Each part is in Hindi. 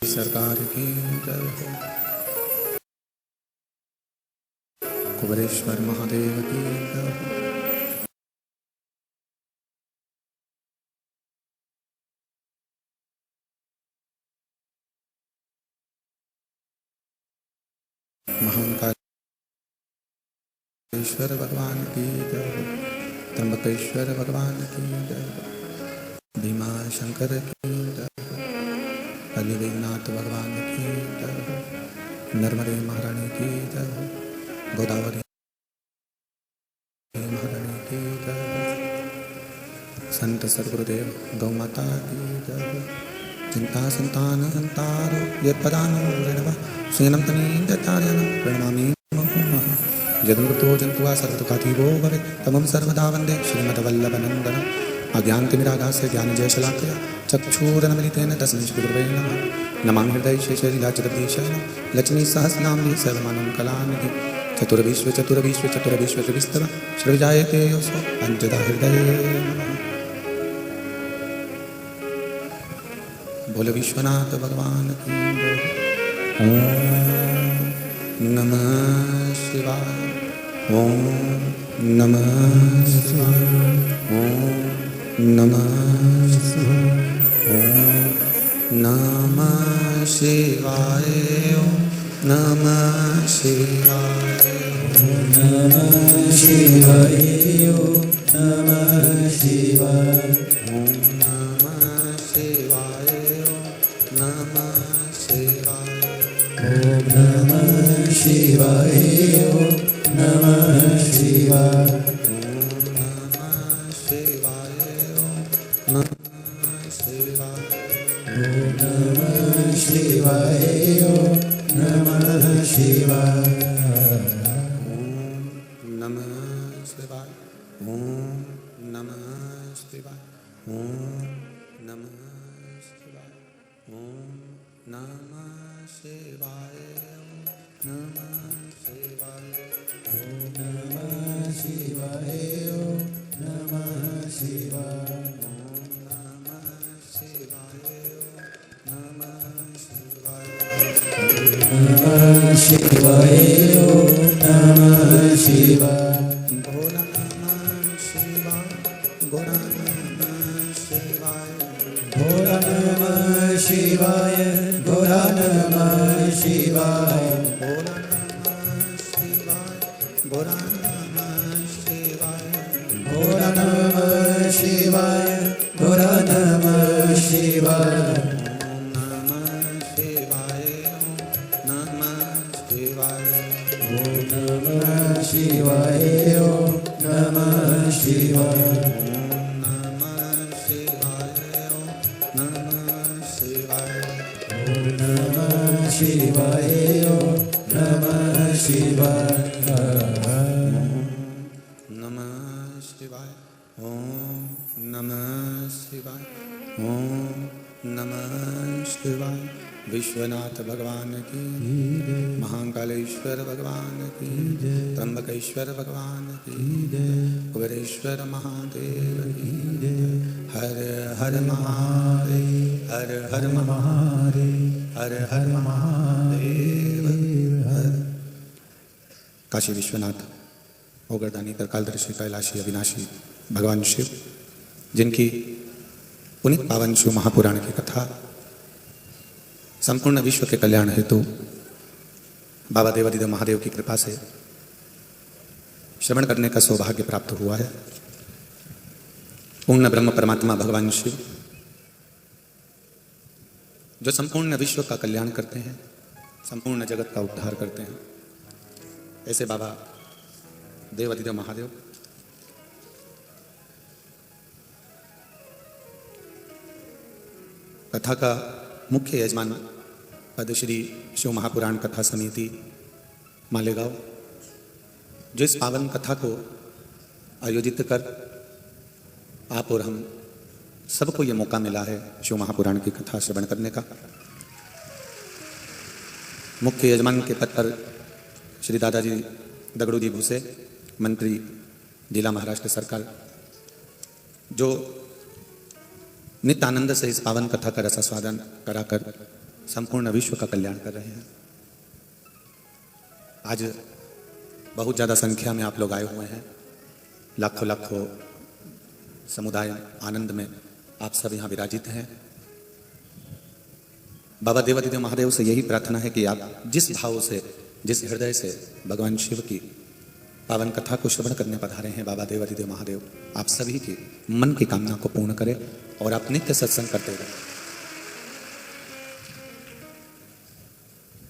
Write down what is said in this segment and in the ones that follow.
सरकार की जय हो। कुबेरेश्वर महादेव की जय हो। महाकालेश्वर भगवान की जय हो। त्र्यंबकेश्वर भगवान की जय हो। भीमा शंकर की जय हो। अलिवेगनाथ भगवान की जय हो। नर्मदे महारानी की जय हो। गोदावरी महारानी की जय हो। संत सद्गुरुदेव गौ माता की जय हो। चिंता संतान हंतारो ये पदानो ऋणवा श्रीनं तनीन्द्रतार्यनं प्रणमामि मुहुर्मुहुः। यदमृतो जन्तुवा सर्वदुःखातीतो भवेत् तमं सर्वदा वन्दे श्रीमद्वल्लभनन्दनम्। अज्ञानतिमिरागास्य ज्ञानजयशलाकया चक्षुरुन्मिलितेन तस्मै श्रीगुरवे नमः। नमामि हृदये शेषगिरिराजगदीशाय लक्ष्मीसहस्रनाम्नि सर्वमानं कलानिधि। चतुर्विश्व श्रविजायते योऽसो पञ्चदा हृदये नमः। बोलो विश्वनाथ भगवान की जय। ओम नमः शिवाय। ओम नमः शिवाय। ओम नमः शिवाय। ओम नमः शिवाय। ओम नमः शिवाय। ओम नमः शिवाय। ओम नमः शिवाय। ओम नमः शिवाय। नमः शिवाय। ओम नमः शिवाय। ओम नमः शिवाय। ओम नमः शिवाय। ओम नमः शिवाय। ओम नमः शिवाय। ओम नमः शिवाय। ओम नमः शिवाय। ओम नमः शिवाय। ओम नमः शिवाय। ओम नमः शिवाय। ओम नमः शिवाय। ओम नमः शिवाय। ओम नमः शिवाय। ओम नमः शिवाय। ओम नमः शिवाय। ओम नमः शिवाय। ओम नमः शिवाय। भोला नमः शिवाय। गोरा नमः शिवाय। भोला नमः शिवाय। गोरा नमः शिवाय। भोला नमः शिवाय। गोरा नमः शिवाय। भोला नमः शिवाय। गोरा नमः शिवाय। ओम नमः शिवाय। ओम नमः शिवाय। ओम नमः शिवाय। ओम नमः शिवाय। ओम नमः शिवाय। ओम नमः शिवाय। ओम नमः शिवाय। ओम नमः शिवाय। नमः शिवाय। ओम नमः शिवाय। ओम नमः शिवाय। विश्वनाथ भगवान की जय। महाकालेश्वर भगवान की जय। त्र्यंबकेश्वर भगवान की जय। कुबेरेश्वर महादेव की जय। हर हर महादेव। हर हर महादेव। हर हर महादेव। हर। काशी विश्वनाथ ओगरदानी त्रिकालदर्शी कैलाशी अविनाशी भगवान शिव, जिनकी पुनीत पावन शिव महापुराण की कथा संपूर्ण विश्व के कल्याण हेतु बाबा देवादिदेव महादेव की कृपा से श्रवण करने का सौभाग्य प्राप्त हुआ है। पूर्ण ब्रह्म परमात्मा भगवान शिव जो संपूर्ण विश्व का कल्याण करते हैं, संपूर्ण जगत का उद्धार करते हैं, ऐसे बाबा देवादिदेव महादेव कथा का मुख्य यजमान पद श्री शिव महापुराण कथा समिति मालेगांव, जो इस पावन कथा को आयोजित कर आप और हम सबको ये मौका मिला है शिव महापुराण की कथा श्रवण करने का। मुख्य यजमान के पद पर श्री दादाजी दगड़ू जी भूसे, मंत्री जिला महाराष्ट्र सरकार, जो नित्य आनंद से इस पावन कथा का रसास्वादन कराकर संपूर्ण विश्व का कल्याण कर रहे हैं। आज बहुत ज़्यादा संख्या में आप लोग आए हुए हैं, लाखों लाखों समुदाय आनंद में आप सब यहाँ विराजित हैं। बाबा देवादिदेव महादेव से यही प्रार्थना है कि आप जिस भाव से, जिस हृदय से भगवान शिव की पावन कथा को श्रवण करने पधारे हैं, बाबा देवादिदेव महादेव आप सभी की मन की कामना को पूर्ण करें और आप नित्य सत्संग करते रहें।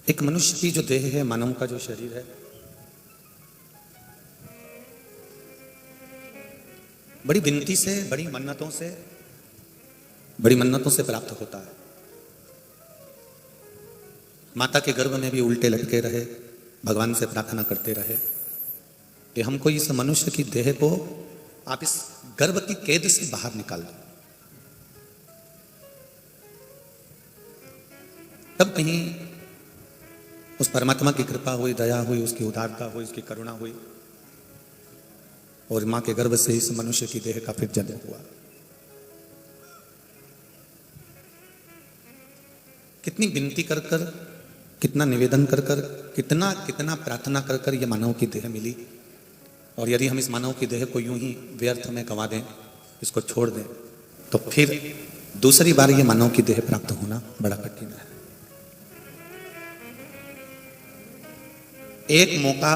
एक मनुष्य की जो देह है, मानव का जो शरीर है, बड़ी विनती से, बड़ी मन्नतों से प्राप्त होता है। माता के गर्भ में भी उल्टे लटके रहे, भगवान से प्रार्थना करते रहे कि हमको इस मनुष्य की देह को आप इस गर्भ की कैद से बाहर निकाल दो। तब कहीं उस परमात्मा की कृपा हुई, दया हुई, उसकी उदारता हुई, उसकी करुणा हुई और मां के गर्भ से इस मनुष्य की देह का फिर जन्म हुआ। कितनी विनती कर कर, कितना निवेदन कर कर, कितना कितना प्रार्थना कर कर ये मानव की देह मिली। और यदि हम इस मानव की देह को यूं ही व्यर्थ में गंवा दें, इसको छोड़ दें, तो फिर दूसरी बार ये मानव की देह प्राप्त होना बड़ा कठिन है। एक मौका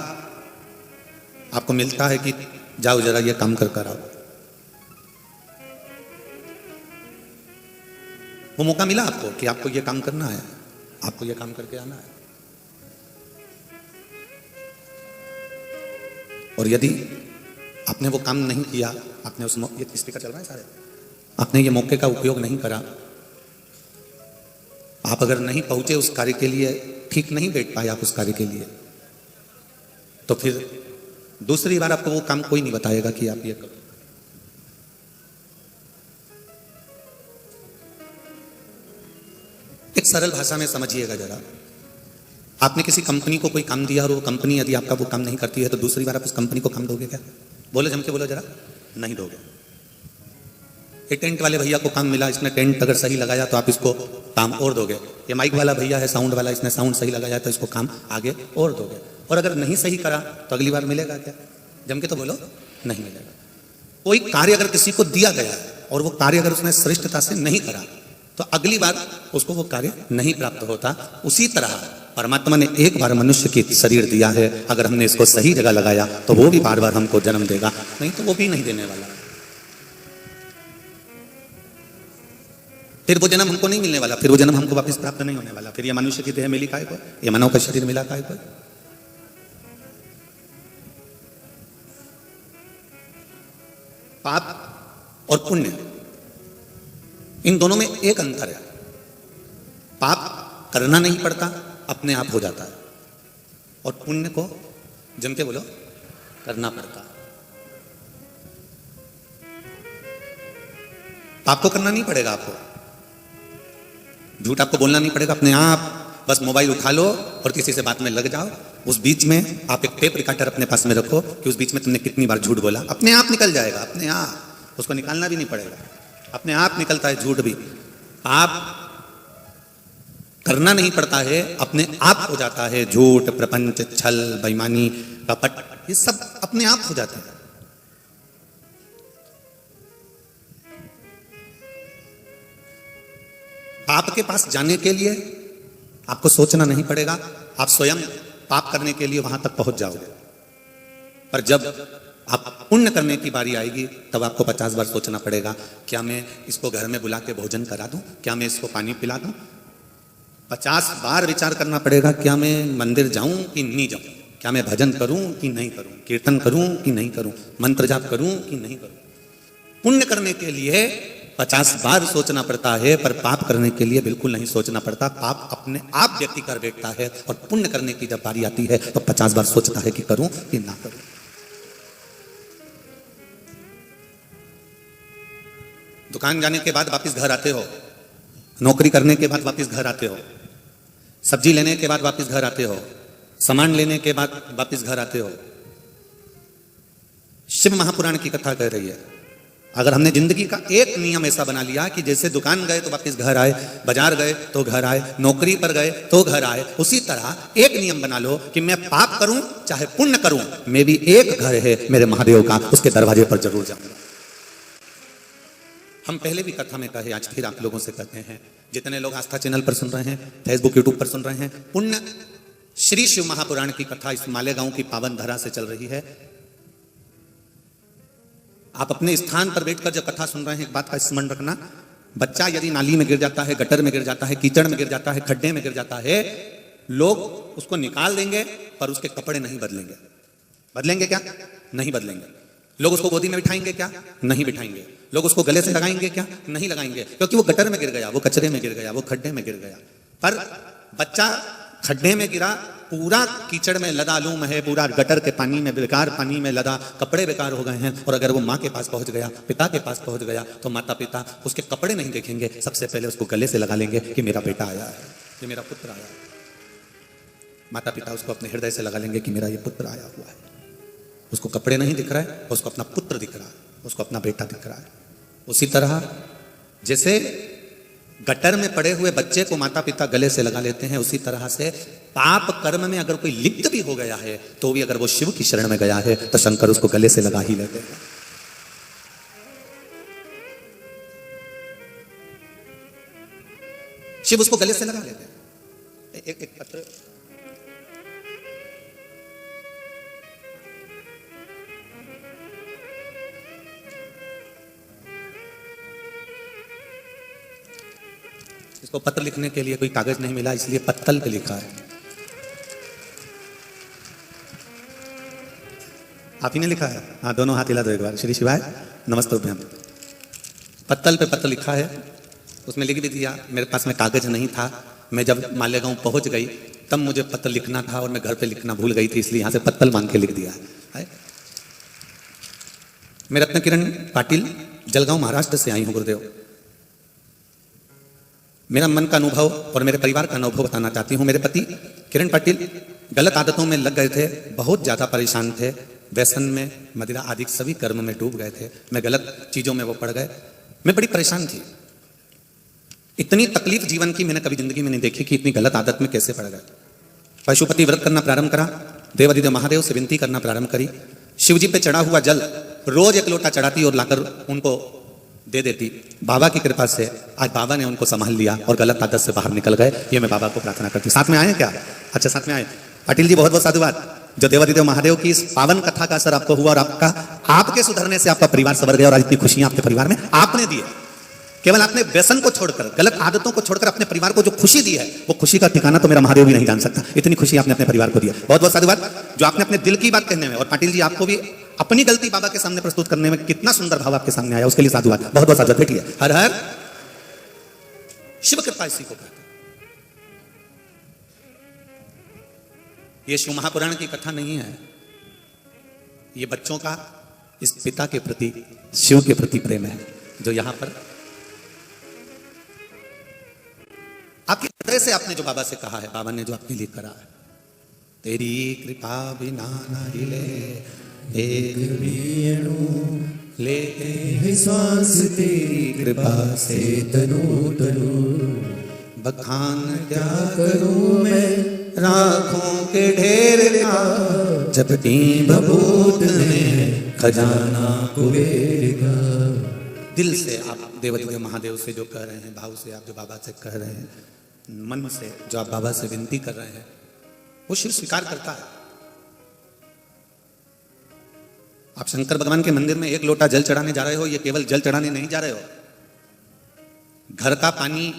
आपको मिलता है कि जाओ जरा ये काम कर कर आओ। वो मौका मिला आपको कि आपको ये काम करना है, आपको ये काम करके आना है। और यदि आपने वो काम नहीं किया, आपने उस ये स्पीकर चल रहा है सारे, आपने ये मौके का उपयोग नहीं करा, आप अगर नहीं पहुंचे उस कार्य के लिए, ठीक नहीं बैठ पाए आप उस कार्य के लिए, तो फिर दूसरी बार आपको वो काम कोई नहीं बताएगा कि आप ये करो। एक सरल भाषा में समझिएगा जरा, आपने किसी कंपनी को कोई काम दिया और वो कंपनी यदि आपका वो काम नहीं करती है, तो दूसरी बार आप उस कंपनी को काम दोगे क्या? बोलो, जम के बोलो जरा, नहीं दोगे। ये टेंट वाले भैया को काम मिला, इसने टेंट अगर सही लगाया तो आप इसको काम और दोगे। ये माइक वाला भैया है, साउंड वाला, इसने साउंड सही लगाया तो इसको काम आगे और दोगे। और अगर नहीं सही करा तो अगली बार मिलेगा क्या? जम के तो बोलो, नहीं मिलेगा। कोई कार्य अगर किसी को दिया गया और वो कार्य अगर उसने श्रेष्ठता से नहीं करा तो अगली बार उसको वो कार्य नहीं प्राप्त होता। उसी तरह परमात्मा ने एक बार मनुष्य की शरीर दिया है, अगर हमने इसको सही जगह लगाया तो वो भी बार बार हमको जन्म देगा, नहीं तो वो भी नहीं देने वाला। फिर वो जन्म हमको नहीं मिलने वाला, फिर वो जन्म हमको वापस प्राप्त नहीं होने वाला। फिर ये मनुष्य की देह मिली काहे को? ये मानव का शरीर मिला काहे को? पाप और पुण्य, इन दोनों में एक अंतर है। पाप करना नहीं पड़ता, अपने आप हो जाता है, और पुण्य को जम के बोलो करना पड़ता। पाप को करना नहीं पड़ेगा, आपको झूठ आपको बोलना नहीं पड़ेगा, अपने आप बस मोबाइल उठा लो और किसी से बात में लग जाओ। उस बीच में आप एक टेप रिकॉर्डर अपने पास में रखो कि उस बीच में तुमने कितनी बार झूठ बोला, अपने आप निकल जाएगा, अपने आप, उसको निकालना भी नहीं पड़ेगा, अपने आप निकलता है झूठ भी। आप करना नहीं पड़ता है, अपने आप हो जाता है। झूठ, प्रपंच, छल, बेईमानी, कपट, ये सब अपने आप हो जाते हैं। पाप के पास जाने के लिए आपको सोचना नहीं पड़ेगा, आप स्वयं पाप करने के लिए वहां तक पहुंच जाओगे। पर जब आप पुण्य करने की बारी आएगी तब आपको 50 बार सोचना पड़ेगा, क्या मैं इसको घर में बुला के भोजन करा दूं, क्या मैं इसको पानी पिला दूं। 50 बार विचार करना पड़ेगा, क्या मैं मंदिर जाऊं कि नहीं जाऊं, क्या मैं भजन करूं कि नहीं करूं, कीर्तन करूं कि नहीं करूं, मंत्र जाप करूं कि नहीं करूं। पुण्य करने के लिए 50 बार सोचना पड़ता है, पर पाप करने के लिए बिल्कुल नहीं सोचना पड़ता। पाप अपने आप व्यक्ति कर बैठता है, और पुण्य करने की जब बारी आती है तो 50 बार सोचता है कि करूं कि ना करूं। दुकान जाने के बाद वापस घर आते हो, नौकरी करने के बाद वापस घर आते हो, सब्जी लेने के बाद वापस घर आते हो, सामान लेने के बाद वापस घर आते हो। शिव महापुराण की कथा कह रही है, अगर हमने जिंदगी का एक नियम ऐसा बना लिया कि जैसे दुकान गए तो वापस घर आए, बाजार गए तो घर आए, नौकरी पर गए तो घर आए, उसी तरह एक नियम बना लो कि मैं पाप करूं चाहे पुण्य करूं, मैं भी एक घर है मेरे महादेव का, उसके दरवाजे पर जरूर जाऊंगा। हम पहले भी कथा में कहे, आज फिर आप लोगों से कहते हैं, जितने लोग आस्था चैनल पर सुन रहे हैं, फेसबुक यूट्यूब पर सुन रहे हैं, पुण्य श्री शिव महापुराण की कथा इस मालेगांव की पावन धरा से चल रही है। आप अपने स्थान पर बैठकर जब कथा सुन रहे हैं, एक बात का स्मरण रखना, बच्चा यदि नाली में गिर जाता है, गटर में गिर जाता है, कीचड़ में गिर जाता है, खड्डे में गिर जाता है, लोग उसको निकाल देंगे पर उसके कपड़े नहीं बदलेंगे। बदलेंगे क्या? नहीं बदलेंगे। लोग उसको गोदी में बिठाएंगे क्या? नहीं बिठाएंगे। लोग उसको गले से लगाएंगे क्या? नहीं लगाएंगे, क्योंकि वो गटर में गिर गया, वो कचरे में गिर गया, वो खड्डे में गिर गया। पर बच्चा खड्डे में गिरा, पूरा कीचड़ में लदा लूम है, पूरा गटर के पानी में, बेकार पानी में लदा, कपड़े बेकार हो गए हैं, और अगर वो माँ के पास पहुंच गया, पिता के पास पहुंच गया, तो माता पिता उसके कपड़े नहीं देखेंगे, सबसे पहले उसको गले से लगा लेंगे कि मेरा बेटा आया है, कि मेरा पुत्र आया है। माता पिता उसको अपने हृदय से लगा लेंगे कि मेरा ये पुत्र आया हुआ है। उसको कपड़े नहीं दिख रहा है, उसको अपना पुत्र दिख रहा है, उसको अपना बेटा दिख रहा है। उसी तरह जैसे गटर में पड़े हुए बच्चे को माता पिता गले से लगा लेते हैं, उसी तरह से पाप कर्म में अगर कोई लिप्त भी हो गया है, तो भी अगर वो शिव की शरण में गया है, तो शंकर उसको गले से लगा ही लेते हैं। शिव उसको गले से लगा लेते हैं। एक पत्र इसको पत्र लिखने के लिए कोई कागज नहीं मिला, इसलिए पत्तल पे लिखा है। आप ही ने लिखा है? हाँ, दोनों हाथ हिला दो एक बार। श्री शिवाय नमस्तुभ्यम। पत्तल पे पत्र लिखा है, उसमें लिख भी दिया। मेरे पास में कागज नहीं था, मैं जब मालेगांव पहुंच गई तब मुझे पत्र लिखना था और मैं घर पे लिखना भूल गई थी, इसलिए यहां से पत्तल मांग के लिख दिया है। मैं रत्न किरण पाटिल जलगांव महाराष्ट्र से आई हूं गुरुदेव। मेरा मन का अनुभव और मेरे परिवार का अनुभव बताना चाहती हूँ। मेरे पति किरण पाटिल गलत आदतों में लग गए थे, बहुत ज़्यादा परेशान थे, व्यसन में, मदिरा आदि सभी कर्म में डूब गए थे। मैं गलत चीज़ों में वो पड़ गए, मैं बड़ी परेशान थी। इतनी तकलीफ जीवन की मैंने कभी जिंदगी में नहीं देखी कि इतनी गलत आदत में कैसे पड़ गए। पशुपति व्रत करना प्रारंभ करा, देवादिदेव महादेव से विनती करना प्रारंभ करी। शिव जी पे चढ़ा हुआ जल रोज एक लोटा चढ़ाती और लाकर उनको दे देती। बाबा की कृपा से आज बाबा ने उनको संभाल लिया और गलत आदत से बाहर निकल गए। ये मैं बाबा को प्रार्थना करती हूँ। साथ में आए क्या? अच्छा, साथ में आए। पाटिल जी बहुत बहुत साधुवाद। जो देवादिदेव महादेव की इस पावन कथा का असर आपको हुआ और आपके सुधरने से आपका परिवार सवर गया और आज इतनी खुशियां आपके परिवार में आपने दी है। केवल आपने व्यसन को छोड़कर, गलत आदतों को छोड़कर अपने परिवार को जो खुशी दी है, वो खुशी का ठिकाना तो मेरा महादेव भी नहीं जान सकता। इतनी खुशी आपने अपने परिवार को दी है। बहुत बहुत साधुवाद। जो आपने अपने दिल की बात कहने में, और पाटिल जी आपको भी अपनी गलती बाबा के सामने प्रस्तुत करने में कितना सुंदर भाव आपके सामने आया, उसके लिए साधुवाद। बहुत बहुत साधुवाद। देखिए, हर हर शिव कृपा इसी को कहते हैं। ये शिव महापुराण की कथा नहीं है, ये बच्चों का इस पिता के प्रति, शिव के प्रति प्रेम है, जो यहां पर आपके हृदय से आपने जो बाबा से कहा है, बाबा ने जो आपके लिए करा है। तेरी कृपा बिना न हिले एक वेणु लेते हैं श्वास, तेरी कृपा से तनु तनु बखान क्या करूं मैं राखों के ढेर का, जपती भभूत में खजाना कुबेर का। दिल से आप देवादिदेव महादेव से जो कह रहे हैं, भाव से आप जो बाबा से कह रहे हैं, मन से जो आप बाबा से विनती कर रहे हैं, वो शिव स्वीकार करता है। आप शंकर भगवान के मंदिर में एक लोटा जल चढ़ाने जा रहे हो, ये केवल जल चढ़ाने नहीं जा रहे हो। घर का पानी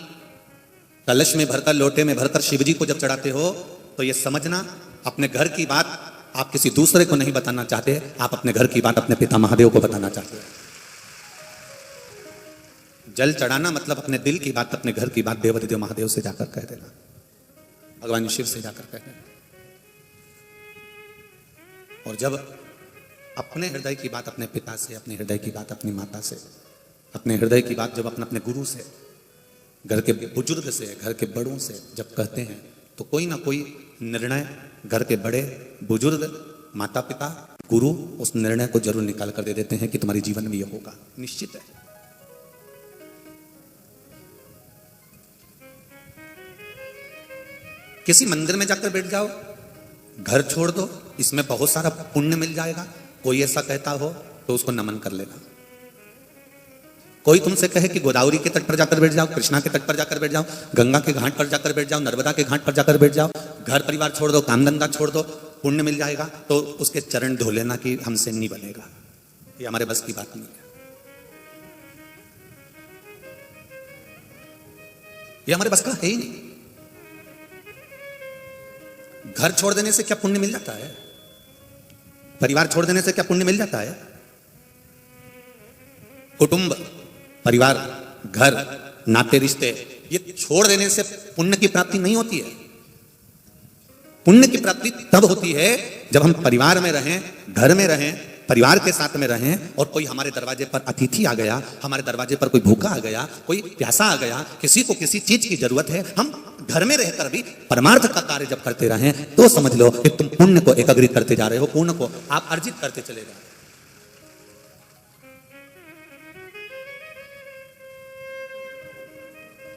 कलश में भरकर, लोटे में भरकर शिवजी को जब चढ़ाते हो, तो ये समझना अपने घर की बात आप किसी दूसरे को नहीं बताना चाहते, आप अपने घर की बात अपने पिता महादेव को बताना चाहते हो। जल चढ़ाना मतलब अपने दिल की बात, अपने घर की बात देवादिदेव महादेव से जाकर कह देना, भगवान शिव से जाकर कह देना। और जब अपने हृदय की बात अपने पिता से, अपने हृदय की बात अपनी माता से, अपने हृदय की बात जब अपने गुरु से, घर के बुजुर्ग से, घर के बड़ों से जब कहते हैं, तो कोई ना कोई निर्णय घर के बड़े बुजुर्ग, माता पिता, गुरु उस निर्णय को जरूर निकाल कर दे देते हैं कि तुम्हारे जीवन में यह होगा, निश्चित है। किसी मंदिर में जाकर बैठ जाओ, घर छोड़ दो, इसमें बहुत सारा पुण्य मिल जाएगा, कोई ऐसा कहता हो तो उसको नमन कर लेना। कोई तुमसे कहे कि गोदावरी के तट पर जाकर बैठ जाओ, कृष्णा के तट पर जाकर बैठ जाओ, गंगा के घाट पर जाकर बैठ जाओ, नर्मदा के घाट पर जाकर बैठ जाओ, घर परिवार छोड़ दो, काम धंधा छोड़ दो, पुण्य मिल जाएगा, तो उसके चरण धो लेना कि हमसे नहीं बनेगा, ये हमारे बस की बात नहीं है, ये हमारे बस का है ही नहीं। घर छोड़ देने से क्या पुण्य मिल जाता है? परिवार छोड़ देने से क्या पुण्य मिल जाता है? कुटुंब, परिवार, घर, नाते रिश्ते, ये छोड़ देने से पुण्य की प्राप्ति नहीं होती है। पुण्य की प्राप्ति तब होती है जब हम परिवार में रहें, घर में रहें, परिवार के साथ में रहें, और कोई हमारे दरवाजे पर अतिथि आ गया, हमारे दरवाजे पर कोई भूखा आ गया, कोई प्यासा आ गया, किसी को किसी चीज की जरूरत है, हम घर में रहकर भी परमार्थ का कार्य जब करते रहें तो समझ लो कि तुम पुण्य को एकाग्रित करते जा रहे हो, पुण्य को आप अर्जित करते चले जा रहे हो।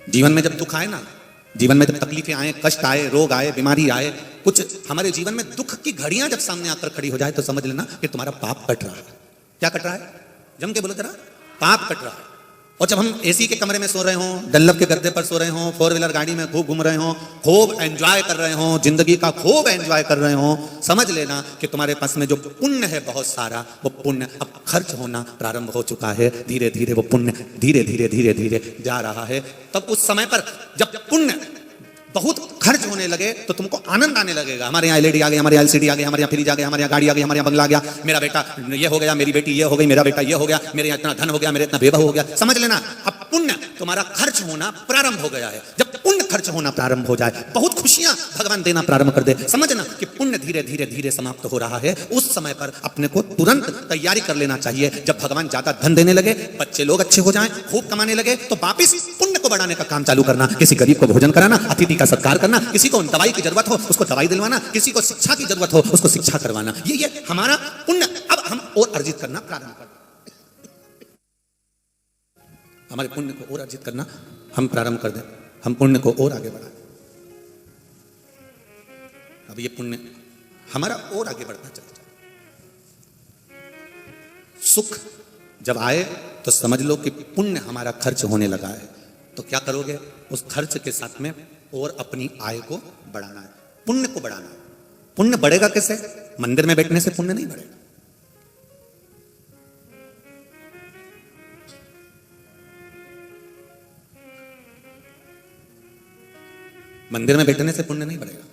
जीवन में जब दुख आए ना, जीवन में जब तकलीफें आए, कष्ट आए, रोग आए, बीमारी आए, कुछ हमारे जीवन में दुख की घड़ियां जब सामने आकर खड़ी हो जाए तो समझ लेना कि तुम्हारा पाप कट रहा है। क्या कट रहा है? जम के बोलो जरा, पाप कट रहा है। और जब हम एसी के कमरे में सो रहे हों, डल्लब के गद्दे पर सो रहे हों, 4 व्हीलर गाड़ी में खूब घूम रहे हों, खूब एंजॉय कर रहे हों, जिंदगी का खूब एंजॉय कर रहे हों, समझ लेना कि तुम्हारे पास में जो पुण्य है बहुत सारा, वो पुण्य अब खर्च होना प्रारंभ हो चुका है। धीरे धीरे वो पुण्य धीरे धीरे धीरे धीरे जा रहा है। तब उस समय पर जब पुण्य बहुत खर्च होने लगे तो तुमको आनंद आने लगेगा। हमारे यहाँ एलईडी आ गई, हमारे यहाँ एलसीडी आ गई, हमारे यहाँ फ्रिज आ गया, हमारे यहाँ गाड़ी आ गई, हमारे यहाँ बंगला आ गया, मेरा बेटा ये हो गया, मेरी बेटी ये हो गई, मेरा बेटा ये हो गया, मेरे यहाँ इतना धन हो गया, मेरे इतना बेबह हो गया। समझ लेना अब पुण्य तुम्हारा खर्च होना प्रारंभ हो गया है। जब पुण्य खर्च होना प्रारंभ हो जाए, बहुत खुशियां भगवान देना प्रारंभ कर दे, समझना कि पुण्य धीरे धीरे धीरे समाप्त हो रहा है। उस समय पर अपने को तुरंत तैयारी कर लेना चाहिए। जब भगवान ज्यादा धन देने लगे, बच्चे लोग अच्छे हो जाएं, खूब कमाने लगे, तो वापिस पुण्य को बढ़ाने का काम चालू करना। किसी गरीब को भोजन कराना, अतिथि का सत्कार करना, किसी को दवाई की जरूरत हो उसको दवाई दिलवाना, किसी को शिक्षा की जरूरत हो उसको शिक्षा करवाना। ये हमारा पुण्य अब हम और अर्जित करना प्रारंभ कर, हमारे पुण्य को और अर्जित करना हम प्रारंभ कर दें, हम पुण्य को और आगे बढ़ाएं। अब ये पुण्य हमारा और आगे बढ़ता चला जाए। सुख जब आए तो समझ लो कि पुण्य हमारा खर्च होने लगा है। तो क्या करोगे? उस खर्च के साथ में और अपनी आय को बढ़ाना है, पुण्य को बढ़ाना है। पुण्य बढ़ेगा कैसे? मंदिर में बैठने से पुण्य नहीं बढ़ेगा। मंदिर में बैठने से पुण्य नहीं बढ़ेगा।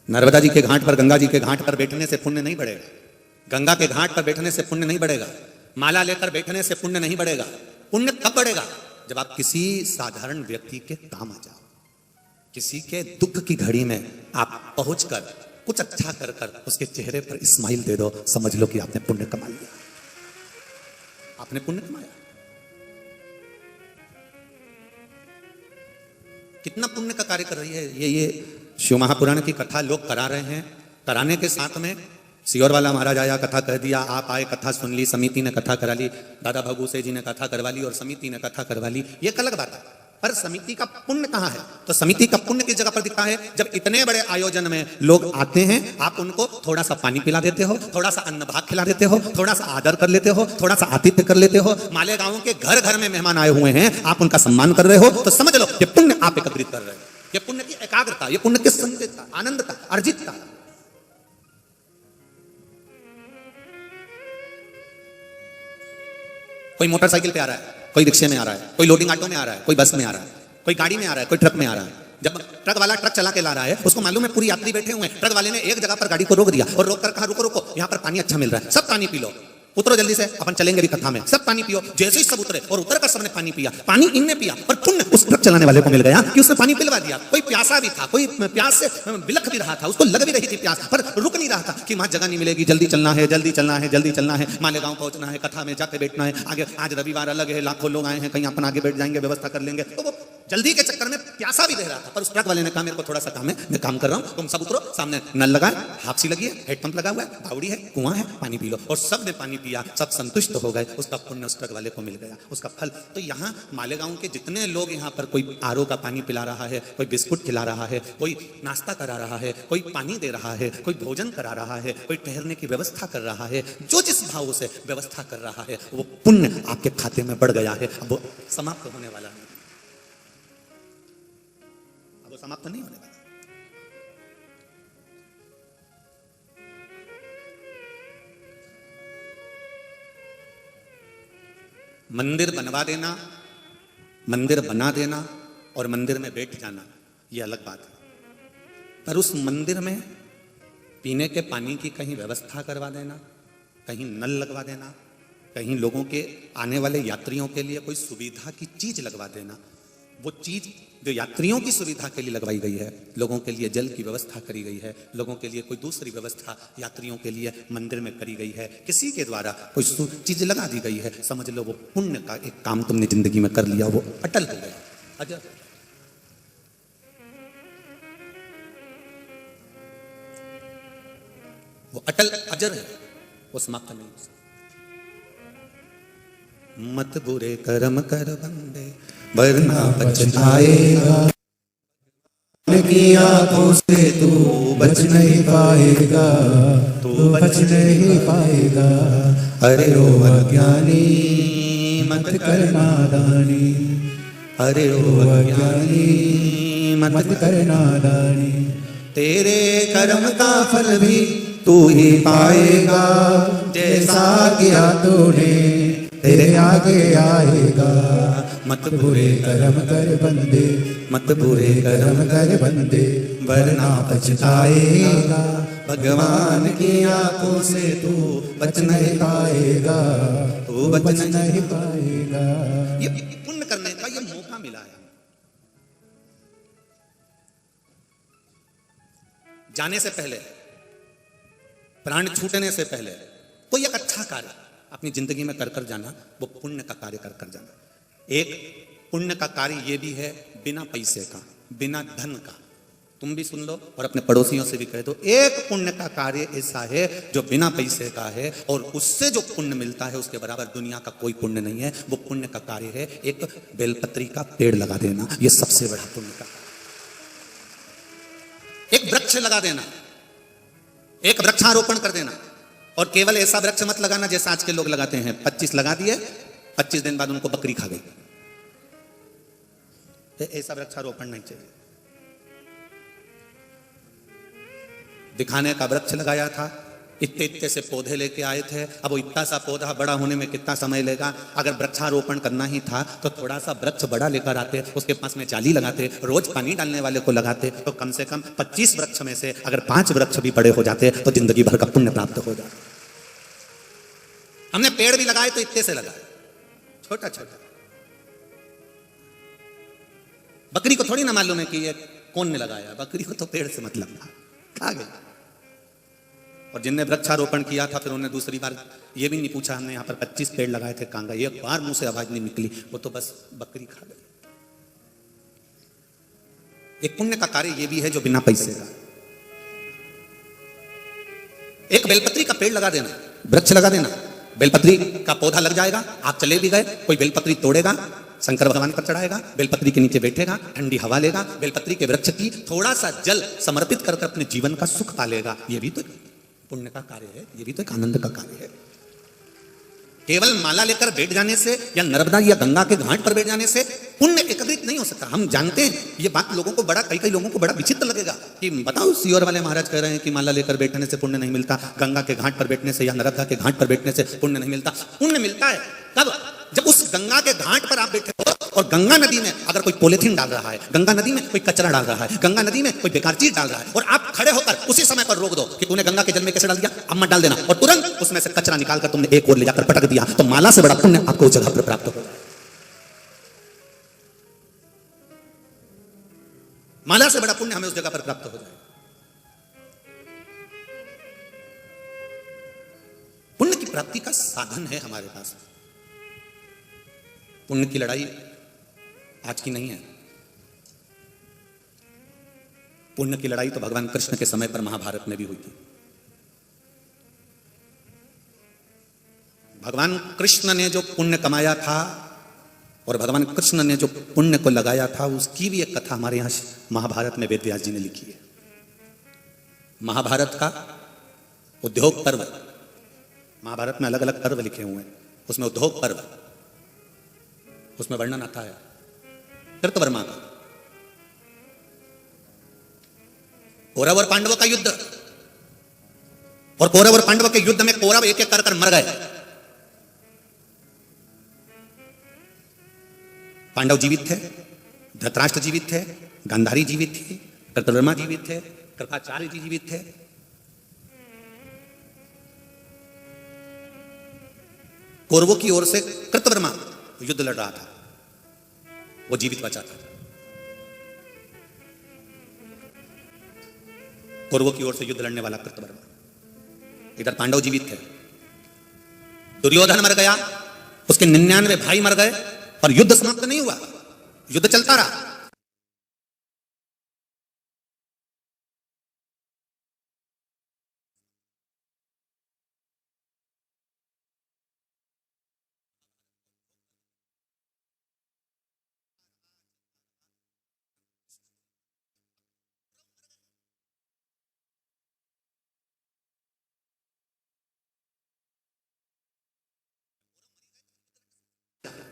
नर्मदा जी के घाट पर, गंगा जी के घाट पर बैठने से पुण्य नहीं बढ़ेगा। गंगा के घाट पर बैठने से पुण्य नहीं बढ़ेगा। माला लेकर बैठने से पुण्य नहीं बढ़ेगा। पुण्य कब बढ़ेगा? जब आप किसी साधारण व्यक्ति के काम आ जाओ, किसी के दुख की घड़ी में आप पहुंचकर कुछ अच्छा कर कर उसके चेहरे पर स्माइल दे दो, समझ लो कि आपने पुण्य कमा लिया, आपने पुण्य कमाया। कितना पुण्य का कार्य कर रही है ये शिव महापुराण की कथा लोग करा रहे हैं। कराने के साथ में सियोर वाला महाराज आया, कथा कह दिया, आप आए, कथा सुन ली, समिति ने कथा करा ली, दादा भगुसे जी ने कथा करवा ली और समिति ने कथा करवा ली। ये एक अलग बात है, पर समिति का पुण्य कहाँ है? तो समिति का पुण्य किस जगह पर दिखता है? जब इतने बड़े आयोजन में लोग आते हैं, आप उनको थोड़ा सा पानी पिला देते हो, थोड़ा सा अन्न भाग खिला देते हो, थोड़ा सा आदर कर लेते हो, थोड़ा सा आतिथ्य कर लेते हो। मालेगांव के घर घर में मेहमान आए हुए हैं, आप उनका सम्मान कर रहे हो, तो समझ लो ये पुण्य आप एकत्रित कर रहे हो। ये पुण्य की एकाग्रता, ये पुण्य की संचितता, आनंदता, अर्जितता। कोई मोटरसाइकिल पे आ रहा है, कोई रिक्शे में आ रहा है, कोई लोडिंग ऑटो में आ रहा है, कोई बस में आ रहा है, कोई गाड़ी में आ रहा है, कोई ट्रक में आ रहा है। जब ट्रक वाला ट्रक चला के ला रहा है, उसको मालूम है पूरी यात्री बैठे हुए हैं, ट्रक वाले ने एक जगह पर गाड़ी को रोक दिया और रोक कर कहा रुको रुको, यहाँ पर पानी अच्छा मिल रहा है, सब पानी पी लो, उतरो जल्दी से, अपन चलेंगे भी कथा में, सब पानी पियो। जैसे ही सब उतरे और उतर कर सबने पानी पिया, पानी इनने पिया, पर पुण्य उस ट्रक चलाने वाले को मिल गया कि उसने पानी पिलवा दिया। कोई प्यासा भी था, कोई प्यास से बिलख भी रहा था, उसको लग भी रही थी प्यास, पर रुक नहीं रहा था कि वहां जगह नहीं मिलेगी, जल्दी चलना है, जल्दी चलना है, जल्दी चलना है, मालेगांव पहुंचना है, कथा में जाके बैठना है, आगे आज रविवार अलग है, लाखों लोग आए हैं, कहीं अपन आगे बैठ जाएंगे, व्यवस्था कर लेंगे। तो वो जल्दी के चक्कर में प्यासा भी दे रहा था, पर उस ट्रक वाले ने कहा मेरे को थोड़ा सा काम है, मैं काम कर रहा हूँ, तुम सब उतरो, सामने नल लगा है, हापसी लगी है, हेडपंप लगा हुआ है, बावड़ी है, कुआं है, पानी पी लो। और सब ने पानी पिया, सब संतुष्ट हो गए, उसका पुण्य उस ट्रक वाले को मिल गया, उसका फल। तो यहाँ मालेगांव के जितने लोग यहाँ पर, कोई आरओ का पानी पिला रहा है, कोई बिस्कुट खिला रहा है, कोई नाश्ता करा रहा है, कोई पानी दे रहा है, कोई भोजन करा रहा है, कोई ठहरने की व्यवस्था कर रहा है, जो जिस भाव से व्यवस्था कर रहा है वो पुण्य आपके खाते में बढ़ गया है। अब वो समाप्त होने वाला है, अब वो समाप्त नहीं होने वाला। मंदिर बनवा देना, मंदिर बना देना और मंदिर में बैठ जाना, ये अलग बात है। पर उस मंदिर में पीने के पानी की कहीं व्यवस्था करवा देना, कहीं नल लगवा देना, कहीं लोगों के आने वाले यात्रियों के लिए कोई सुविधा की चीज लगवा देना, वो चीज जो यात्रियों की सुविधा के लिए लगवाई गई है, लोगों के लिए जल की व्यवस्था करी गई है, लोगों के लिए कोई दूसरी व्यवस्था यात्रियों के लिए मंदिर में करी गई है, किसी के द्वारा कोई चीज लगा दी गई है, समझ लो वो पुण्य का एक काम तुमने जिंदगी में कर लिया, वो अटल हो गया, अजर। वो अटल अजर है, वो समाप्त नहीं हो सकता। मत बुरे कर्म कर बंदे वरना पछताएगा, की आंखों से तू बच नहीं पाएगा, तू बच नहीं पाएगा। अरे ओ अज्ञानी मत कर नादानी, अरे ओ अज्ञानी मत कर नादानी। तेरे कर्म का फल भी तू ही पाएगा, जैसा किया तूने तेरे आगे आएगा। मत बुरे कर्म कर बंदे, मत बुरे कर्म कर बंदे वरना पछताएगा। भगवान की आंखों से तू बच नहीं पाएगा, तू बच नहीं पाएगा। ये पुण्य करने का ये मौका मिला है। जाने से पहले, प्राण छूटने से पहले कोई एक अच्छा कार्य अपनी जिंदगी में कर कर जाना, वो पुण्य का कार्य कर कर जाना। एक पुण्य का कार्य ये भी है बिना पैसे का, बिना धन का। तुम भी सुन लो और अपने पड़ोसियों से भी कह दो, एक पुण्य का कार्य ऐसा है जो बिना पैसे का है और उससे जो पुण्य मिलता है उसके बराबर दुनिया का कोई पुण्य नहीं है। वो पुण्य का कार्य है एक बेलपत्री का पेड़ लगा देना, ये सबसे बड़ा पुण्य का। एक वृक्ष लगा देना, एक वृक्षारोपण कर देना। और केवल ऐसा वृक्ष मत लगाना जैसा आज के लोग लगाते हैं, 25 लगा दिए, 25 दिन बाद उनको बकरी खा गई। ऐसा वृक्षारोपण नहीं चाहिए। दिखाने का वृक्ष लगाया था, इतने इतने से पौधे लेके आए थे, अब वो इतना सा पौधा बड़ा होने में कितना समय लेगा। अगर वृक्षारोपण करना ही था तो थोड़ा सा वृक्ष बड़ा लेकर आते, उसके पास में जाली लगाते, रोज पानी डालने वाले को लगाते, तो कम से कम 25 वृक्ष में से अगर 5 वृक्ष भी बड़े हो जाते तो जिंदगी भर का पुण्य प्राप्त हो जाता। हमने पेड़ भी लगाए तो इतने से लगाए, छोटा छोटा। बकरी को थोड़ी ना मालूम है कि ये कौन ने लगाया, बकरी को तो पेड़ से मतलब था, खा गई। और जिनने वृक्षारोपण किया था फिर उन्होंने दूसरी बार ये भी नहीं पूछा हमने यहाँ पर 25 पेड़ लगाए थे, कहाँ गए, एक बार मुंह से आवाज नहीं निकली, वो तो बस बकरी खा गई। एक पुण्य का कार्य ये भी है जो बिना पैसे का। एक बेलपत्री का पेड़ लगा देना, वृक्ष लगा देना, बेलपत्री का पौधा लग जाएगा। आप चले भी गए, कोई बेलपत्री तोड़ेगा, शंकर भगवान पर चढ़ाएगा, बेलपत्री के नीचे बैठेगा, ठंडी हवा लेगा, बेलपत्री के वृक्ष की थोड़ा सा जल समर्पित कर अपने जीवन का सुख पालेगा। ये भी तो पुण्य का कार्य है, ये भी तो एक आनंद का कार्य है। केवल माला लेकर बैठ जाने से या नर्मदा या गंगा के घाट पर बैठ जाने से पुण्य एकत्रित नहीं हो सकता। हम जानते हैं ये बात, लोगों को बड़ा, कई लोगों को बड़ा विचित्र लगेगा कि बताओ सीओर वाले महाराज कह रहे हैं कि माला लेकर बैठने से पुण्य नहीं मिलता, गंगा के घाट पर बैठने से या नर्मदा के घाट पर बैठने से पुण्य नहीं मिलता। पुण्य मिलता है कब? जब उस गंगा के घाट पर आप बैठे हो और गंगा नदी में अगर कोई पॉलिथीन डाल रहा है, गंगा नदी में कोई कचरा डाल रहा है, गंगा नदी में कोई बेकार चीज डाल रहा है और आप खड़े होकर उसी समय पर रोक दो कि तूने गंगा के जल में कैसे डाल दिया, अब मत डाल देना, और तुरंत उसमें से कचरा निकालकर तुमने एक और ले जाकर पटक दिया, तो माला से बड़ा पुण्य आपको उस जगह पर प्राप्त होगा। माला से बड़ा पुण्य हमें उस जगह पर प्राप्त हो जाए। पुण्य की प्राप्ति का साधन है हमारे पास। पुण्य की लड़ाई आज की नहीं है, पुण्य की लड़ाई तो भगवान कृष्ण के समय पर महाभारत में भी हुई थी। भगवान कृष्ण ने जो पुण्य कमाया था और भगवान कृष्ण ने जो पुण्य को लगाया था, उसकी भी एक कथा हमारे यहां महाभारत में वेद व्यास जी ने लिखी है। महाभारत का उद्योग पर्व, महाभारत में अलग अलग पर्व लिखे हुए हैं, उसमें उद्योग पर्व, उसमें वर्णन आता है कृतवर्मा का, कौरव और पांडवों का युद्ध, और कौरव और पांडवों के युद्ध में कौरव एक एक कर मर गए, पांडव जीवित थे, धृतराष्ट्र जीवित थे, गांधारी जीवित थी, कृतवर्मा जीवित थे, कृपाचार्य जी जीवित थे। कौरवों की ओर से कृतवर्मा युद्ध लड़ रहा था, वो जीवित बचा था। कौरवों की ओर से युद्ध लड़ने वाला कृतवर्मा, इधर पांडव जीवित थे। दुर्योधन मर गया, उसके 99 भाई मर गए, और युद्ध समाप्त नहीं हुआ, युद्ध चलता रहा।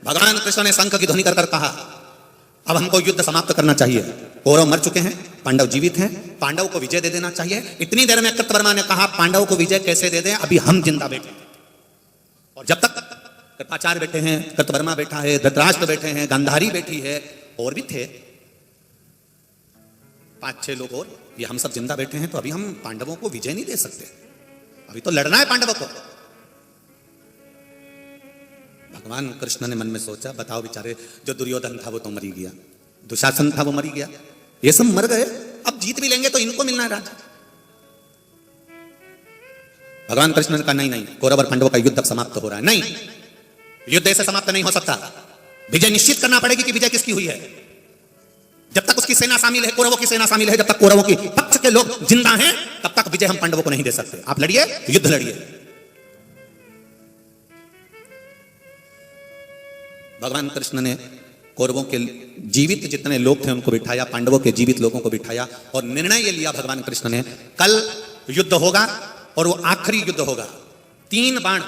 भगवान कृष्ण ने शंख की ध्वनि कर कर कहा, अब हमको युद्ध समाप्त करना चाहिए। कौरव मर चुके हैं, पांडव जीवित हैं, पांडव को विजय दे देना चाहिए। इतनी देर में कृतवर्मा ने कहा, पांडव को विजय कैसे दे दें, अभी हम जिंदा बैठे, और जब तक कृपाचार्य बैठे हैं, कृतवर्मा बैठा है, धृतराष्ट्र बैठे हैं, गांधारी बैठी है, और भी थे 5-6 लोग, और ये हम सब जिंदा बैठे हैं, तो अभी हम पांडवों को विजय नहीं दे सकते, अभी तो लड़ना है पांडवों को। भगवान कृष्ण ने मन में सोचा, बताओ बेचारे, जो दुर्योधन था वो तो मरी गया, दुशासन था वो मरी गया, ये सब मर गए, अब जीत भी लेंगे तो इनको मिलना है राज्य। भगवान कृष्ण ने कहा, नहीं नहीं, कौरव और पांडवों का युद्ध अब समाप्त हो रहा है। नहीं, युद्ध ऐसे समाप्त नहीं हो सकता, विजय निश्चित करना पड़ेगी कि विजय किसकी हुई है। जब तक उसकी सेना शामिल है, कौरवों की सेना शामिल है, जब तक कौरवों की पक्ष के लोग जिंदा हैं, तब तक विजय हम पांडवों को नहीं दे सकते। आप लड़िए, युद्ध लड़िए। भगवान कृष्ण ने कौरवों के जीवित जितने लोग थे उनको बिठाया, पांडवों के जीवित लोगों को बिठाया, और निर्णय ये लिया भगवान कृष्ण ने, कल युद्ध होगा और वो आखिरी युद्ध होगा। 3 बाण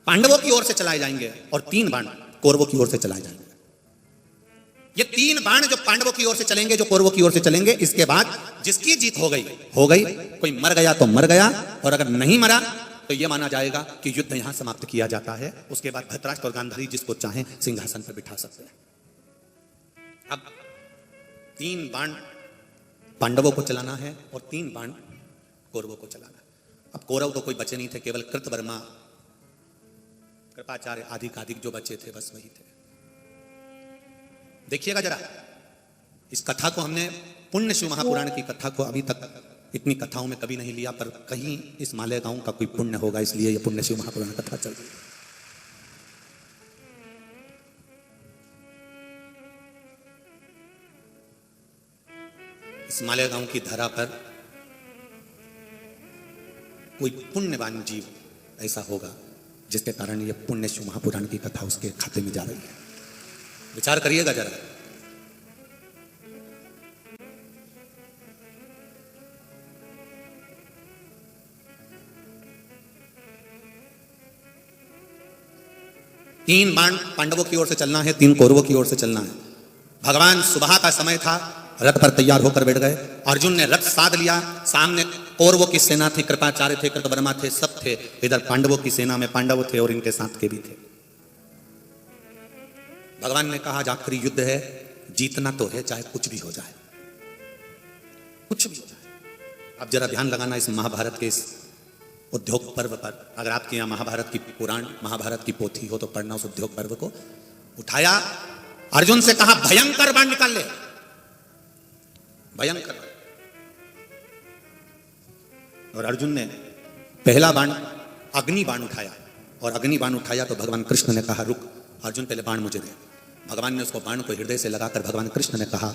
पांडवों की ओर से चलाए जाएंगे और 3 बाण कौरवों की ओर से चलाए जाएंगे। ये 3 बाण जो पांडवों की ओर से चलेंगे, जो कौरवों की ओर से चलेंगे, इसके बाद जिसकी जीत हो गई, कोई मर गया तो मर गया, और अगर नहीं मरा तो यह माना जाएगा कि युद्ध यहां समाप्त किया जाता है। उसके बाद धृतराष्ट्र और गांधारी जिसको चाहें सिंहासन पर बिठा सकते हैं। अब 3 बाण पांडवों को चलाना है और 3 बाण कौरवों को चलाना है। अब कौरव तो कोई बचे नहीं थे, केवल कृतवर्मा, कृपाचार्य आदि जो बचे थे बस वही थे। देखिएगा जरा, इस कथा को हमने पुण्य शिव महापुराण की कथा को अभी तक इतनी कथाओं में कभी नहीं लिया, पर कहीं इस मालेगांव का कोई पुण्य होगा, इसलिए यह पुण्य शिव महापुराण कथा चल रही है। इस मालेगांव की धरा पर कोई पुण्यवान जीव ऐसा होगा जिसके कारण यह पुण्य शिव महापुराण की कथा उसके खाते में जा रही है। विचार करिएगा जरा। तीन बाण पांडवों की ओर से चलना है, 3 कौरवों की ओर से चलना है। भगवान सुबह का समय था, रथ पर तैयार होकर बैठ गए। अर्जुन ने रथ साध लिया, सामने कौरवों की सेना थी, कृपाचार्य थे, कृतवर्मा थे, सब थे। इधर पांडवों की सेना में पांडव थे और इनके साथ के भी थे। भगवान ने कहा, आखिरी युद्ध है, जीतना तो है, चाहे कुछ भी हो जाए, कुछ भी हो जाए। अब जरा ध्यान लगाना इस महाभारत के इस उद्योग पर्व पर। अगर आपके यहाँ महाभारत की पुराण, महाभारत की पोथी हो तो पढ़ना उस उद्योग पर्व को। उठाया, अर्जुन से कहा, भयंकर बाण निकाल ले, भयंकर। और अर्जुन ने पहला बाण अग्नि बाण उठाया, और अग्नि बाण उठाया तो भगवान कृष्ण ने कहा, रुक अर्जुन, पहले बाण मुझे दे। भगवान ने उसको बाण को हृदय से लगाकर भगवान कृष्ण ने कहा,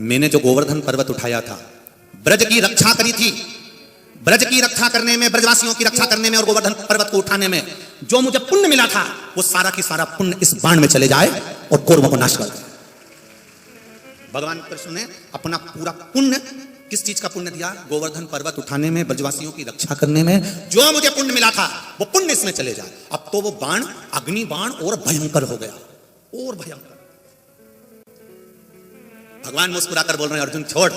मैंने जो गोवर्धन पर्वत उठाया था, ब्रज की रक्षा करी थी, ब्रज की रक्षा करने में, ब्रजवासियों की रक्षा करने में और गोवर्धन पर्वत को उठाने में जो मुझे पुण्य मिला था, वो सारा की सारा पुण्य इस बाण में चले जाए और कौरवों को नाश कर दे। भगवान कृष्ण ने अपना पूरा पुण्य, किस चीज का पुण्य दिया? गोवर्धन पर्वत उठाने में, ब्रजवासियों की रक्षा करने में जो मुझे पुण्य मिला था, वो पुण्य इसमें चले जाए। अब तो वो बाण, अग्नि बाण और भयंकर हो गया, और भयंकर। भगवान मुस्कुराकर बोल रहे हैं, अर्जुन छोड़।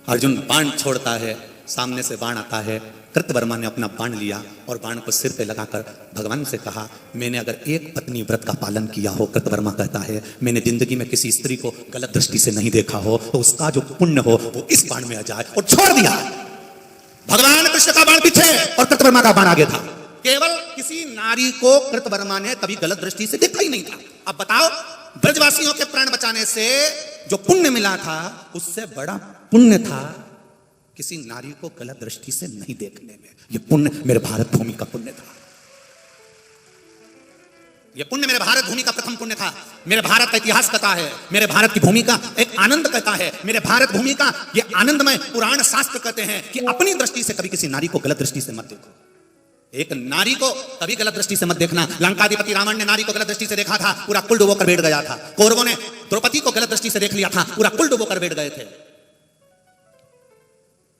अर्जुन बाण छोड़ता है, सामने से बाण आता है। कृतवर्मा ने अपना बाण लिया और बाण को सिर पे लगाकर भगवान से कहा, मैंने अगर एक पत्नी व्रत का पालन किया हो, कृतवर्मा कहता है, मैंने जिंदगी में किसी स्त्री को गलत दृष्टि से नहीं देखा हो, तो उसका जो पुण्य हो वो इस बाण में आ जाए। और छोड़ दिया। भगवान कृष्ण का बाण पीछे और कृतवर्मा का बाण आगे था। केवल किसी नारी को कृतवर्मा ने कभी गलत दृष्टि से देखा ही नहीं था। अब बताओ, ब्रजवासियों के प्राण बचाने से जो पुण्य मिला था, उससे बड़ा पुण्य था किसी नारी को गलत दृष्टि से नहीं देखने में। यह पुण्य मेरे भारत भूमि का पुण्य था। यह पुण्य मेरे भारत भूमि का प्रथम पुण्य था। मेरे भारत का इतिहास कहता है, मेरे भारत की भूमि का एक आनंद कहता है, मेरे भारत भूमि का यह आनंदमय पुराण शास्त्र कहते हैं कि अपनी दृष्टि से कभी किसी नारी को गलत दृष्टि से मत देखो। एक नारी को कभी गलत दृष्टि से मत देखना। लंकाधिपति रावण ने नारी को गलत दृष्टि से देखा था, पूरा कुल डुबोकर बैठ गया था। कौरवों ने द्रौपदी को गलत दृष्टि से देख लिया था, पूरा कुल डुबोकर बैठ गए थे।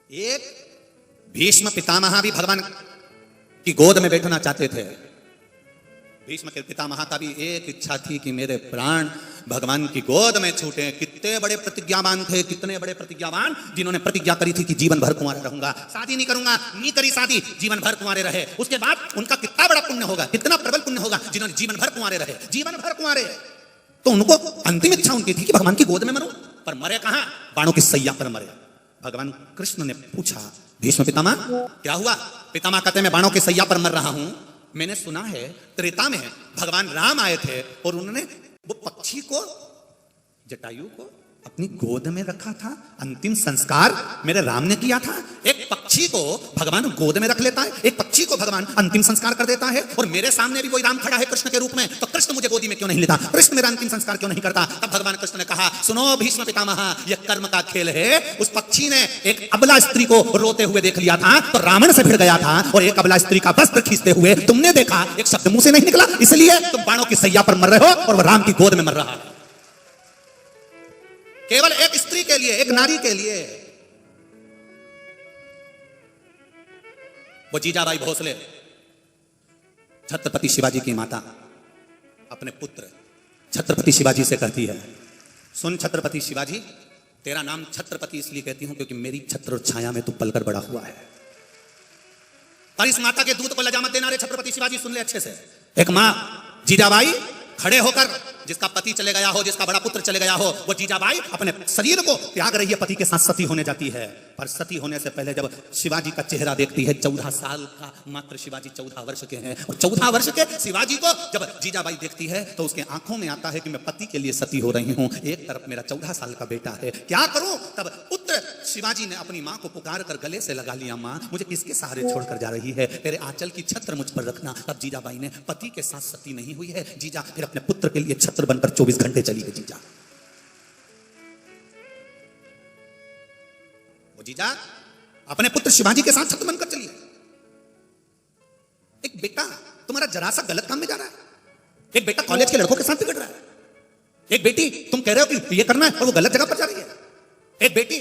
एक भीष्म पितामह भी भगवान की गोद में बैठना चाहते थे। भीष्म के पितामह का भी एक इच्छा थी कि मेरे प्राण भगवान की गोद में छूटे। कितने बड़े प्रतिज्ञावान थे, कितने बड़े प्रतिज्ञावान, जिन्होंने प्रतिज्ञा करी थी कि जीवन भर कुंवारा रहूंगा, शादी नहीं करूंगा, नहीं करी शादी, जीवन भर कुंवारे रहे। उसके बाद उनका कितना बड़ा पुण्य होगा, कितना प्रबल पुण्य होगा, जिन्होंने जीवन भर कुंवारे रहे, जीवन भर कुंवारे। तो उनको अंतिम इच्छा उनकी थी कि भगवान की गोद में मरूं, पर मरे कहां? बाणों की सैया पर मरे। भगवान कृष्ण ने पूछा, भीष्म पितामह क्या हुआ? पितामह कहते मैं बाणों की सैया पर मर रहा हूं। मैंने सुना है त्रेता में भगवान राम आए थे और उन्होंने वो पक्षी को, जटायु को अपनी गोद में रखा था। अंतिम संस्कार मेरे राम ने किया था। एक पक्षी को भगवान गोद में रख लेता है, एक पक्षी को भगवान अंतिम संस्कार कर देता है, और मेरे सामने भी वही राम खड़ा है कृष्ण के रूप में। तो कृष्ण मुझे गोदी में क्यों नहीं लेता? कृष्ण मेरा अंतिम संस्कार क्यों नहीं करता? तब भगवान कृष्ण ने कहा, सुनो भीष्म पितामह, यह कर्म का खेल है। उस पक्षी ने एक अबला स्त्री को रोते हुए देख लिया था, तो रावण से भिड़ गया था, और एक अबला स्त्री का वस्त्र खींचते हुए तुमने देखा, एक शब्द मुंह से नहीं निकला, इसलिए तुम बाणों की सैया पर मर रहे हो और वह राम की गोद में मर रहा है। केवल एक स्त्री के लिए, एक नारी के लिए। वो जीजाबाई भोसले, छत्रपति शिवाजी की माता, अपने पुत्र छत्रपति शिवाजी से कहती है, सुन छत्रपति शिवाजी, तेरा नाम छत्रपति इसलिए कहती हूं क्योंकि मेरी छत्र और छाया में तू पलकर बड़ा हुआ है। पर इस माता के दूध को लजामत देना रे छत्रपति शिवाजी, सुन ले अच्छे से। एक मां जीजाबाई खड़े होकर, जिसका पति चले गया हो, जिसका बड़ा पुत्र चले गया हो, वो जीजाबाई अपने शरीर को त्याग रही है, पति के साथ सती होने जाती है। पर सती होने से पहले जब शिवाजी का चेहरा देखती है, 14 साल का मात्र शिवाजी 14 वर्ष के हैं, और 14 वर्ष के शिवाजी को जब जीजाबाई देखती है तो उसके आंखों में आता है कि मैं पति के लिए सती हो रही हूं, एक तरफ मेरा 14 साल का बेटा है, क्या करूं? तब पुत्र शिवाजी ने अपनी मां को पुकार कर गले से लगा लिया, मां मुझे किसके सहारे छोड़कर जा रही है, तेरे आंचल की छत्र मुझ पर रखना। तब जीजाबाई ने, पति के साथ सती नहीं हुई है जीजा, फिर अपने पुत्र के लिए छत्र बनकर 24 घंटे चली गई जीजा। वो जीजा अपने पुत्र शिवाजी के साथ छत्र बनकर चली। एक बेटा तुम्हारा जरा सा गलत काम में जा रहा है, एक बेटा कॉलेज के लड़कों के साथ बिगड़ रहा है, एक बेटी तुम कह रहे हो कि ये करना है और वो गलत जगह पर जा रही है, एक बेटी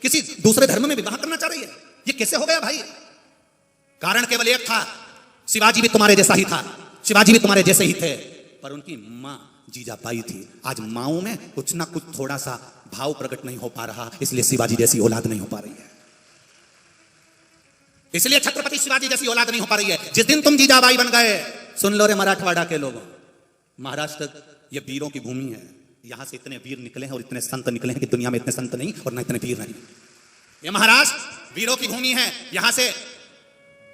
किसी दूसरे धर्म में विवाह करना चाह रही है। ये कैसे हो गया भाई? कारण केवल एक था, शिवाजी भी तुम्हारे जैसा ही था, शिवाजी भी तुम्हारे जैसे ही थे, पर उनकी मां जीजाबाई थी। आज माओं में कुछ ना कुछ थोड़ा सा भाव प्रकट नहीं हो पा रहा, इसलिए शिवाजी जैसी औलाद नहीं हो पा रही है, इसलिए छत्रपति शिवाजी जैसी औलाद नहीं हो पा रही है। जिस दिन तुम जीजाबाई बन गए, सुन लो रे मराठवाड़ा के लोगों, महाराष्ट्र ये वीरों की भूमि है, यहां से इतने वीर निकले हैं और इतने संत निकले हैं कि दुनिया में इतने संत नहीं और ना इतने वीर नहीं। ये महाराष्ट्र वीरों की भूमि है, यहां से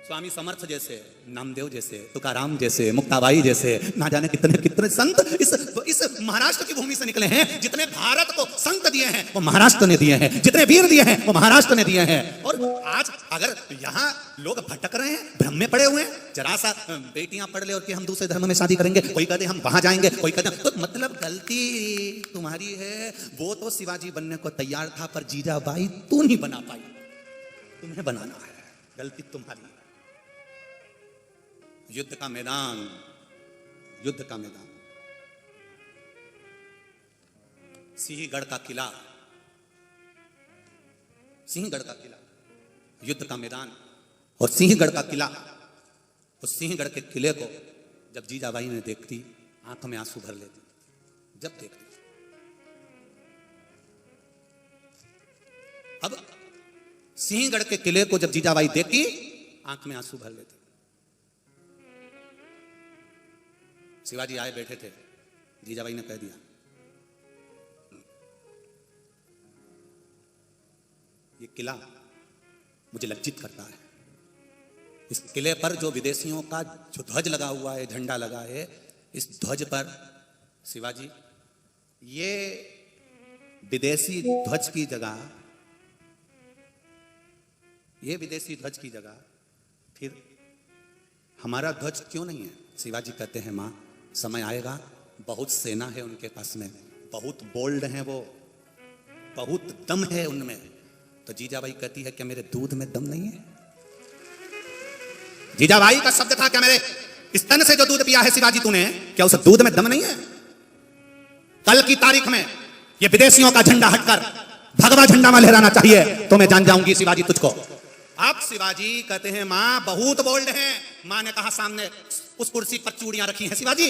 स्वामी समर्थ जैसे, नामदेव जैसे, तुकाराम जैसे, मुक्ताबाई जैसे, ना जाने कितने कितने संत इस महाराष्ट्र की भूमि से निकले हैं। जितने भारत को संत दिए हैं वो महाराष्ट्र ने दिए हैं, जितने वीर दिए हैं वो महाराष्ट्र ने दिए हैं। और और आज अगर यहाँ लोग भटक रहे हैं, भ्रम में पड़े हुए हैं, जरा सा बेटियां पढ़ ले और कि हम दूसरे धर्म में शादी करेंगे, कोई कहते हम वहां जाएंगे, कोई कहते तो मतलब गलती तुम्हारी है। वो तो शिवाजी बनने को तैयार था पर जीजाबाई तू नहीं बना पाई, तुम्हें बनाना है, गलती तुम्हारी है। युद्ध का मैदान, युद्ध का मैदान, सिंहगढ़ का किला, सिंहगढ़ का किला, युद्ध का मैदान और सिंहगढ़ का किला। उस सिंहगढ़ के किले को जब जीजाबाई ने देखती, आंख में आंसू भर लेती। जब देखती, अब सिंहगढ़ के किले को जब जीजाबाई देखती, आंख में आंसू भर लेती। शिवाजी आए बैठे थे, जीजाबाई ने कह दिया ये किला मुझे लज्जित करता है। इस किले पर जो विदेशियों का जो ध्वज लगा हुआ है, झंडा लगा है, इस ध्वज पर शिवाजी ये विदेशी ध्वज की जगह, ये विदेशी ध्वज की जगह फिर हमारा ध्वज क्यों नहीं है? शिवाजी कहते हैं मां, समय आएगा, बहुत सेना है उनके पास में, बहुत बोल्ड हैं वो, बहुत दम है उनमें। तो जीजाबाई कहती है क्या मेरे दूध में दम नहीं है? जीजाबाई का शब्द था क्या मेरे स्तन से जो दूध पिया है शिवाजी तूने, क्या उस दूध में दम नहीं है? कल की तारीख में ये विदेशियों का झंडा हटकर भगवा झंडा में लहराना चाहिए तो मैं जान जाऊंगी शिवाजी तुझको। अब शिवाजी कहते हैं मां बहुत बोल्ड है। मां ने कहा सामने उस कुर्सी पर चूड़ियां रखी हैं शिवाजी,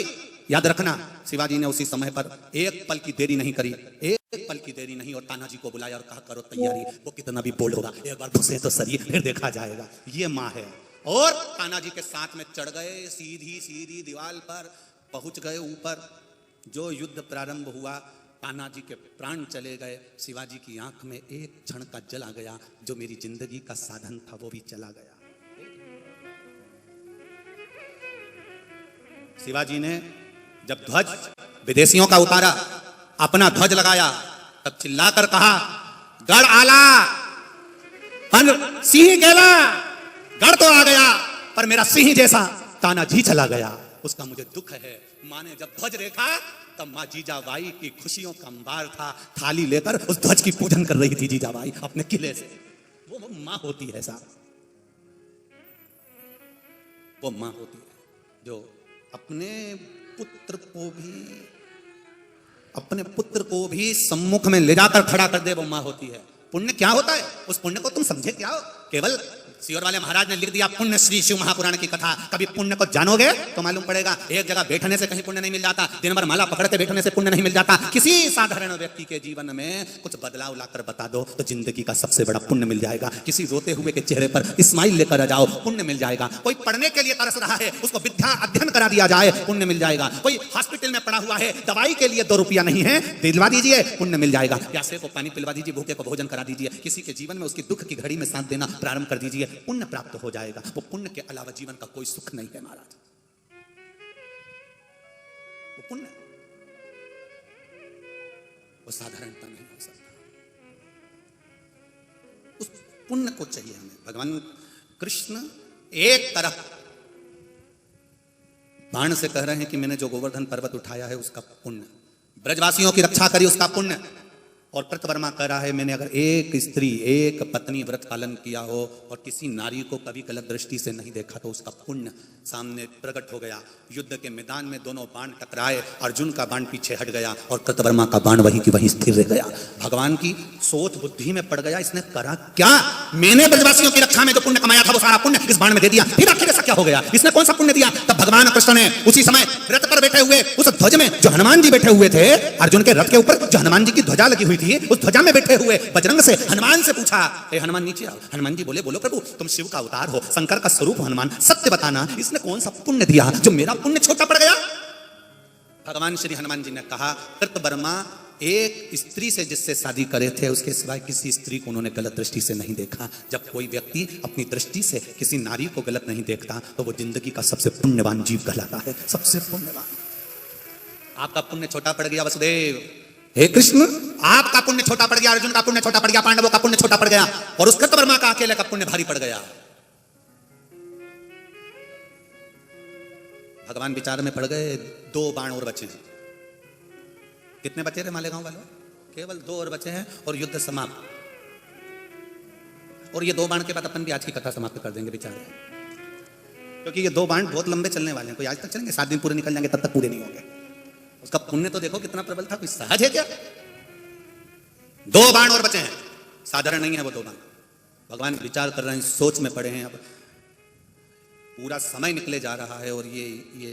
याद रखना। शिवाजी ने उसी समय पर एक पल की देरी नहीं करी, एक पल की देरी नहीं, और तानाजी को बुलाया और कहा करो तैयारी, वो कितना भी बोल्ड होगा एक बार घुसे तो सही, फिर देखा जाएगा। ये मां है। और तानाजी के साथ में चढ़ गए, सीधी सीधी दीवार पर पहुंच गए ऊपर। जो युद्ध प्रारंभ हुआ, तानाजी के प्राण चले गए, शिवाजी की आंख में एक क्षण का जल आ गया, जो मेरी जिंदगी का साधन था वो भी चला गया। शिवाजी ने जब ध्वज विदेशियों का उतारा, अपना ध्वज लगाया, तब चिल्लाकर कहा गढ़ आला पर सिंह गेला। गढ़ तो आ गया पर मेरा सिंह जैसा तानाजी चला गया, उसका मुझे दुख है। मां ने जब ध्वज देखा तब मां जीजाबाई की खुशियों का अंबार था। थाली लेकर उस ध्वज की पूजन कर रही थी जीजाबाई अपने किले से। वो मां होती है साहब, वो मां होती है जो अपने पुत्र को भी सम्मुख में ले जाकर खड़ा कर दे, वो मां होती है। पुण्य क्या होता है, उस पुण्य को तुम समझे क्या हो? केवल सियोर वाले महाराज ने लिख दिया पुण्य श्री शिव महापुराण की कथा। कभी पुण्य को जानोगे तो मालूम पड़ेगा। एक जगह बैठने से कहीं पुण्य नहीं मिल जाता, दिन भर माला पकड़ते बैठने से पुण्य नहीं मिल जाता। किसी साधारण व्यक्ति के जीवन में कुछ बदलाव लाकर बता दो तो जिंदगी का सबसे बड़ा पुण्य मिल जाएगा। किसी रोते हुए के चेहरे पर स्माइल लेकर आ जाओ, पुण्य मिल जाएगा। कोई पढ़ने के लिए तरस रहा है, उसको विद्या अध्ययन करा दिया जाए, पुण्य मिल जाएगा। कोई हॉस्पिटल में पड़ा हुआ है, दवाई के लिए 2 रुपया नहीं है, दिलवा दीजिए, पुण्य मिल जाएगा। प्यासे को पानी पिलवा दीजिए, भूखे को भोजन करा दीजिए। किसी के जीवन में उसकी दुख की घड़ी में साथ देना प्रारंभ कर दीजिए, पुण्य प्राप्त हो जाएगा। वो पुण्य के अलावा जीवन का कोई सुख नहीं है महाराज। वो पुण्य, वो साधारणता नहीं हो सकता। उस पुण्य को चाहिए हमें। भगवान कृष्ण एक तरफ बाण से कह रहे हैं कि मैंने जो गोवर्धन पर्वत उठाया है उसका पुण्य, ब्रजवासियों की रक्षा करी उसका पुण्य। और कृतवर्मा कह रहा है मैंने अगर एक स्त्री, एक पत्नी व्रत पालन किया हो और किसी नारी को कभी गलत दृष्टि से नहीं देखा तो उसका पुण्य सामने प्रकट हो गया। युद्ध के मैदान में दोनों बाण टकराए, अर्जुन का बाण पीछे हट गया और कृतवर्मा का बाण वहीं की वहीं स्थिर रह गया। भगवान की सोच बुद्धि में पड़ गया, इसने करा क्या? मैंने ब्रजवासियों की रक्षा में जो पुण्य कमाया था वो सारा पुण्य इस बाण में दे दिया, फिर आखिर ऐसा क्या हो गया? इसने कौन सा पुण्य दिया? तब भगवान कृष्ण ने उसी समय रथ पर बैठे हुए उस ध्वज में जो हनुमान जी बैठे हुए थे, अर्जुन के रथ के ऊपर जो हनुमान जी की ध्वजा लगी हुई थी, उस ध्वजा में बैठे हुए बजरंग से हनुमान से पूछा, ए हनुमान नीचे आओ। हनुमान जी बोले, बोलो प्रभु, तुम शिव का अवतार हो, शंकर का स्वरूप हो हनुमान, सत्य बताना इसने कौन सा पुण्य दिया जो मेरा पुण्य छोटा पड़ गया? भगवान श्री हनुमान जी ने कहा, कृतवर्मा एक स्त्री से जिससे शादी करे थे उसके सिवाय किसी स्त्री को उन्होंने गलत दृष्टि से नहीं देखा। जब कोई व्यक्ति अपनी दृष्टि से किसी नारी को गलत नहीं देखता तो वो जिंदगी का सबसे पुण्यवान जीव कहलाता है, सबसे पुण्यवान। आपका पुण्य छोटा पड़ गया वसुदेव, हे कृष्ण, आपका पुण्य छोटा पड़ गया, अर्जुन का पुण्य छोटा पड़ गया, पांडवों का पुण्य छोटा पड़ गया, और उस कृतवर्मा का अकेले का पुण्य भारी पड़ गया। भगवान विचार में पड़ गए, 2 बाण और बचे हैं। कितने बचे रे मालेगांव वालों? केवल 2 और बचे हैं और युद्ध समाप्त। और ये 2 बाण के बाद अपन भी आज की कथा समाप्त कर देंगे विचार, क्योंकि ये 2 बाण बहुत लंबे चलने वाले हैं। कोई आज तक चलेंगे, 7 दिन पूरे निकल जाएंगे, तब तक पूरे नहीं होंगे। उसका पुण्य तो देखो कितना प्रबल था, कोई सहज है क्या? 2 बाण और बचे हैं, साधारण नहीं है वो 2 बाण। भगवान विचार कर रहे हैं, सोच में पड़े हैं। अब पूरा समय निकले जा रहा है और ये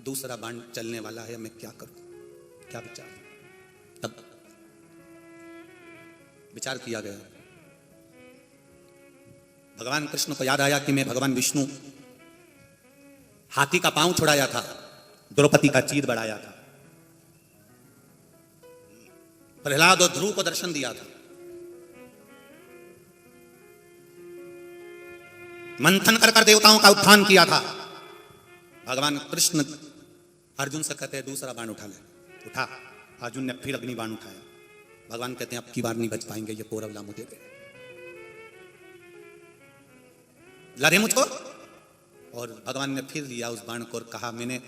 दूसरा बाण चलने वाला है, मैं क्या करूं, क्या विचार? तब विचार किया गया। भगवान कृष्ण को याद आया कि मैं भगवान विष्णु हाथी का पांव छुड़ाया था, द्रौपदी का चीर बढ़ाया था, प्रहलाद और ध्रुव को दर्शन दिया था, मंथन कर कर देवताओं का उत्थान किया था। भगवान कृष्ण अर्जुन से कहते हैं दूसरा बाण उठा ले। उठा, अर्जुन ने फिर अग्नि बाण उठाया। भगवान कहते हैं अब की बार नहीं बच पाएंगे, ये कौरव लामू दे दे, लड़े मुझको। और भगवान ने फिर लिया उस बाण को और कहा मैंने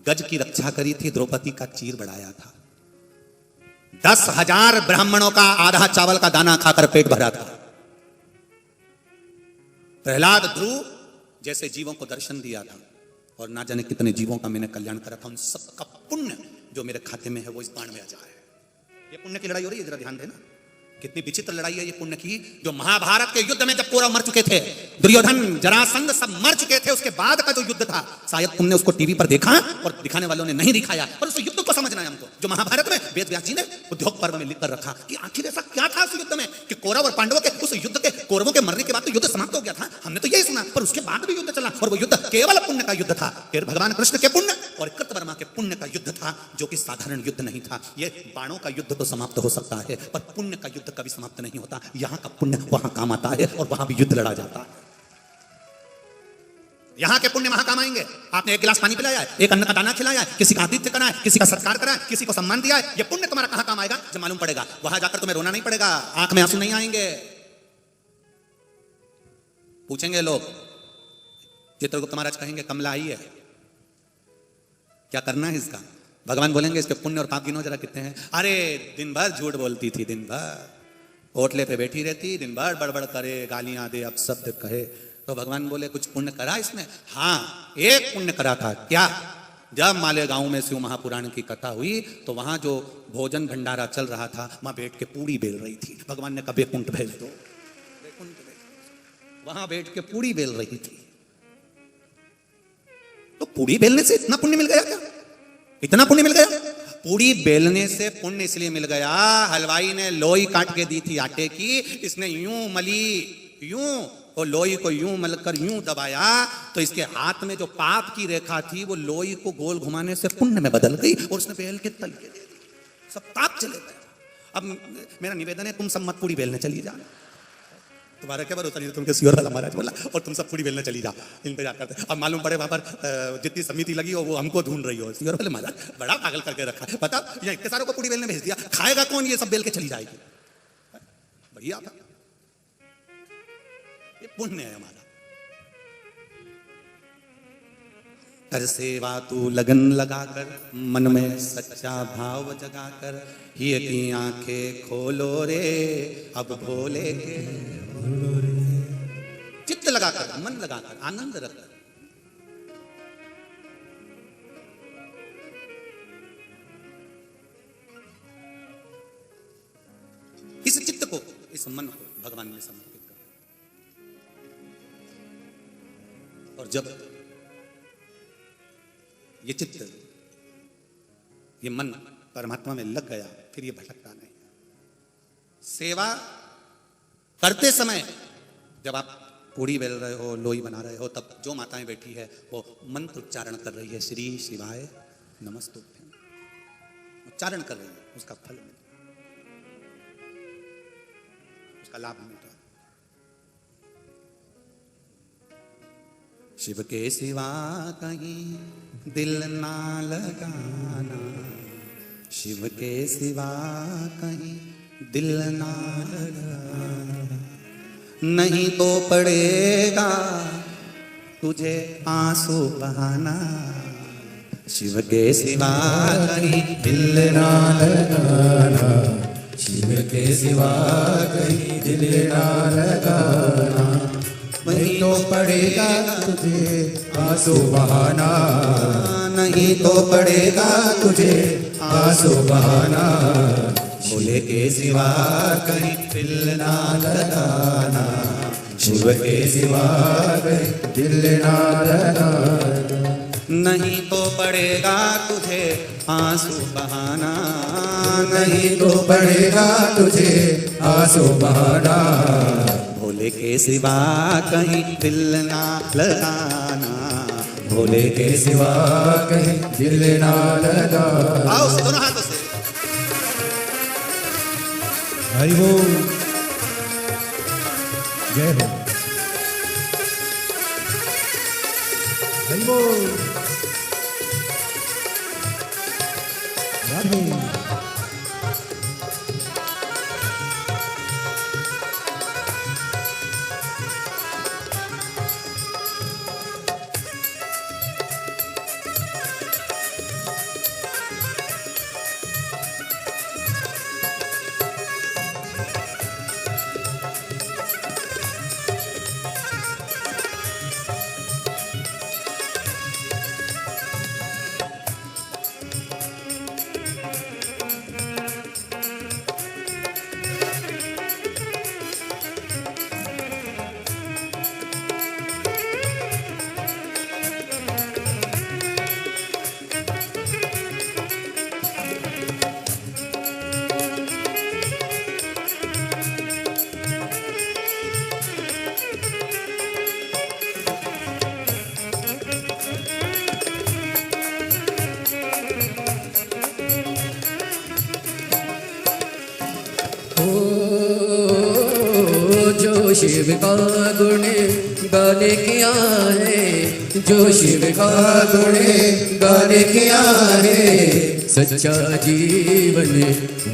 गज की रक्षा करी थी, द्रौपदी का चीर बढ़ाया था, 10,000 ब्राह्मणों का आधा चावल का दाना खाकर पेट भरा था। प्रहलाद ध्रुव जैसे जीवों को दर्शन दिया था और ना जाने कितने जीवों का मैंने कल्याण करा था। उन सबका पुण्य जो मेरे खाते में है वो इस बाण में आ जाए। ये पुण्य की लड़ाई हो रही है, जरा ध्यान देना। कितनी विचित्र लड़ाई है ये पुण्य की। जो महाभारत के युद्ध में जब कौरव मर चुके थे, दुर्योधन जरासंध सब मर चुके थे, उसके बाद का जो युद्ध था, शायद तुमने उसको टीवी पर देखा और दिखाने वालों ने नहीं दिखाया, पर उस युद्ध को समझना है हमको। जो महाभारत में वेद व्यास जी ने उद्योग पर्व में लिखकर रखा कि आखिर ऐसा क्या था उस युद्ध में कि कौरव और पांडवों के उस युद्ध के, कौरवों के मरने के बाद तो युद्ध समाप्त हो गया था, हमने तो यही सुना, पर उसके बाद भी युद्ध चला और वो युद्ध केवल पुण्य का युद्ध था। फिर भगवान कृष्ण के पुण्य और कृतवर्मा के पुण्य का युद्ध था, जो कि साधारण युद्ध नहीं था। ये बाणों का युद्ध तो समाप्त हो सकता है, पर पुण्य का युद्ध कभी समाप्त नहीं होता। यहां का पुण्य वहां काम आता है और वहां भी युद्ध लड़ा जाता है। यहां के पुण्य वहां काम आएंगे। आपने 1 गिलास पानी पिलाया है, 1 अन्न का दाना खिलाया है, किसी का आतिथ्य करा है, किसी का सत्कार करा है, किसी को सम्मान दिया है, ये पुण्य तुम्हारा कहां काम आएगा जब मालूम पड़ेगा। वहां जाकर तुम्हें रोना नहीं पड़ेगा, आंख में आंसू नहीं आएंगे। पूछेंगे लोग, चित्रगुप्त महाराज कहेंगे कमला आई है, क्या करना है इसका? भगवान बोलेंगे इसके पुण्य और पाप गिनो जरा कितने हैं। अरे दिन भर झूठ बोलती थी, दिन भर होटले पे बैठी रहती, दिन भर बड़बड़ करे, गालियां दे, अपशब्द कहे। तो भगवान बोले कुछ पुण्य करा इसने? हाँ, एक पुण्य करा था। क्या? जब मालेगांव में शिव महापुराण की कथा हुई तो वहां जो भोजन भंडारा चल रहा था, वहां बैठ के पूड़ी बेल रही थी। भगवान ने कहा बैकुंठ भेज दो, बैकुंठ भेज दो। वहां बैठ के पूड़ी बेल रही थी। तो पूड़ी बेलने से इतना पुण्य मिल गया क्या? इतना पुण्य मिल गया? पूड़ी बेलने से पुण्य इसलिए मिल गया, हलवाई ने लोई काट के दी थी आटे की, इसने यूं मली, यूं, और लोई को यूं मलकर यूं दबाया, तो इसके हाथ में जो पाप की रेखा थी वो लोई को गोल घुमाने से पुण्य में बदल गई और उसने बेल के तल के दे दी, सब पाप चले गए। अब मेरा निवेदन है, तुम सब मत पूड़ी बेलने चली जा। तुम्हारा क्या भरोसा नहीं, तुमके सियोर वाला महाराज बोला और तुम सब पूड़ी बेलने चली जा, इंतजार करते। अब मालूम पड़े वहां पर जितनी समिति लगी हो वो हमको ढूंढ रही हो। सियोर वाले महाराज बड़ा पागल करके रखा है, बता यहाँ इतने सारों को पूड़ी बेलने भेज दिया, खाएगा कौन? ये सब बेल के चली जाएगी। बढ़िया था, ये पुण्य है हमारा। कर सेवा तू लगन लगाकर, मन में सच्चा भाव जगाकर, ये की आंखें खोलो रे अब भोले के भोलो रे। चित्त लगाकर, मन लगाकर, आनंद रखकर। इस चित्त को, इस मन को भगवान में समर्पित कर। और जब ये चित्त, ये मन परमात्मा में लग गया, फिर ये भटकता नहीं। सेवा करते समय जब आप पूड़ी बेल रहे हो, लोई बना रहे हो, तब जो माताएं बैठी है वो मंत्र उच्चारण कर रही है, श्री शिवाय नमस्तुभ्यं, उच्चारण कर रही है, उसका फल मिलता, उसका लाभ मिलता। शिव के सिवा कहीं दिल ना लगाना, शिव के सिवा कहीं दिल ना लगाना, नहीं तो पड़ेगा तुझे आंसू बहाना। शिव के सिवा कहीं दिल ना लगाना, शिव के सिवा कहीं दिल ना लगाना, नहीं तो पड़ेगा तुझे आंसू बहाना, नहीं तो पड़ेगा तुझे आंसू बहाना। भोले के सिवा कहीं दिल ना लगाना, शिव के सिवा कहीं दिल ना लगाना, नहीं तो पड़ेगा तुझे आंसू बहाना, नहीं तो पड़ेगा तुझे आंसू बहाना। भोले के सिवा कहीं दिल ना लगाना, भोले के सिवा कहीं दिल ना लगाना। आओ से दोनों हाथों से। हरि बोल, जय हो, हरि बोल, राधे। जो शिव का गुण गाने किया है, जो शिव का गुण गाने किया है, सच्चा जीवन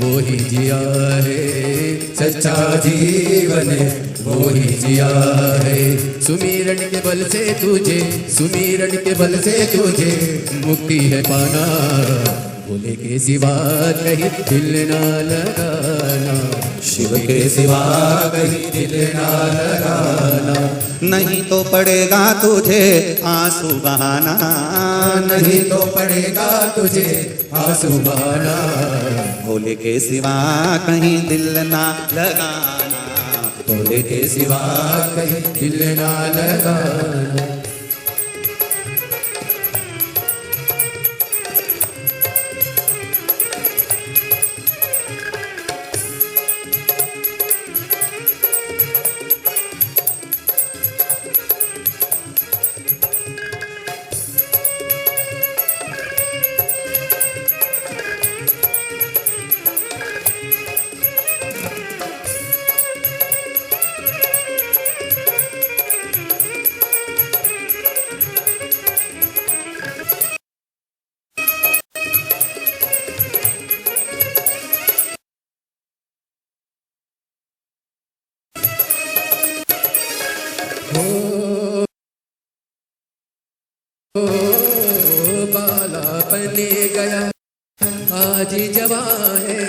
वो ही जिया है, सच्चा जीवन वो ही जिया है। सुमिरन के बल से तुझे, सुमिरन के बल से तुझे मुक्ति है पाना, भोले के सिवा कहीं दिल ना लगाना, शिव के सिवा कहीं दिल ना लगाना, नहीं तो पड़ेगा तुझे आंसू बहाना, नहीं तो पड़ेगा तुझे आंसू बहाना। भोले के सिवा कहीं दिल ना लगाना, भोले के सिवा कहीं दिल ना लगाना। बालापन गया आज जवां है,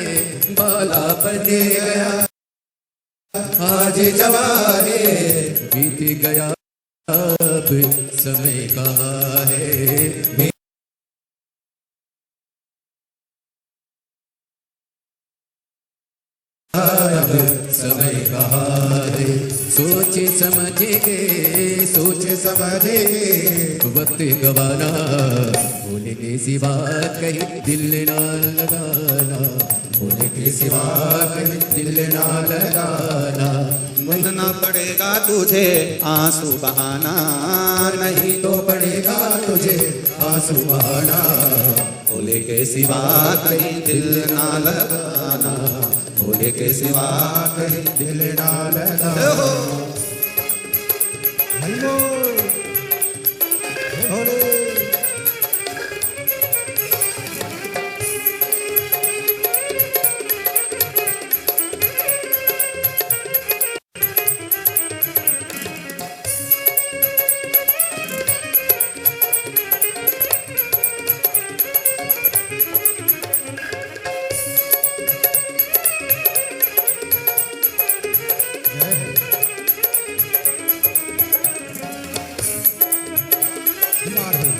बालापन गया आज जवां है, बीत गया अब समय कहाँ है, अब समय कहाँ है। सोच समझ के, सोच समझ के वक्त गवाना, भोले के सिवा कहीं दिल ना लगाना, भोले के सिवा कहीं दिल ना लगाना। ना पड़ेगा तुझे आंसू बहाना, नहीं तो पड़ेगा तुझे आंसू बहाना, भोले के सिवा कहीं दिल ना लगाना, भोले के सिवा कहीं दिल ना लगाना। हरि बोल, भोले। मारो।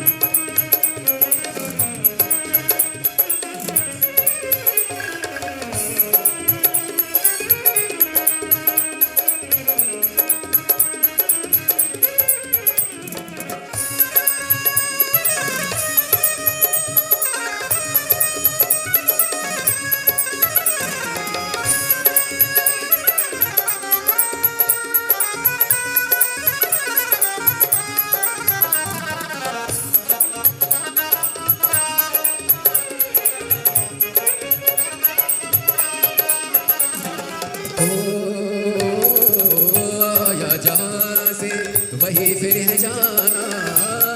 आया जहाँ से वही फिर है जाना,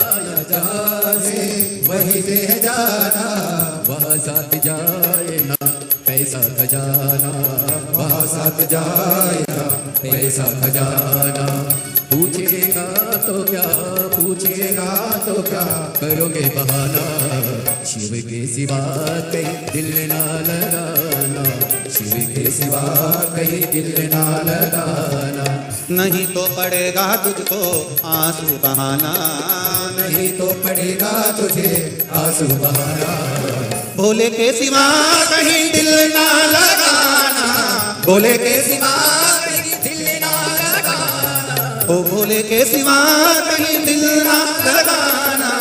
आया जहाँ से वही फिर है जाना, वहाँ साथ जाए ना पैसा खजाना, वहाँ साथ जाए ना पैसा खजाना। पूछेगा तो क्या, पूछेगा तो क्या, करोगे बहाना, शिव के सिवा कहीं दिल ना लगाना, शिव के सिवा कहीं दिल ना लगाना। नहीं तो पड़ेगा तुझको आंसू बहाना, नहीं तो पड़ेगा तुझे आंसू बहाना। भोले के सिवा कहीं दिल ना लगाना, भोले के सिवा कहीं दिल ना लगाना, ओ भोले के सिवा कहीं दिल ना लगाना,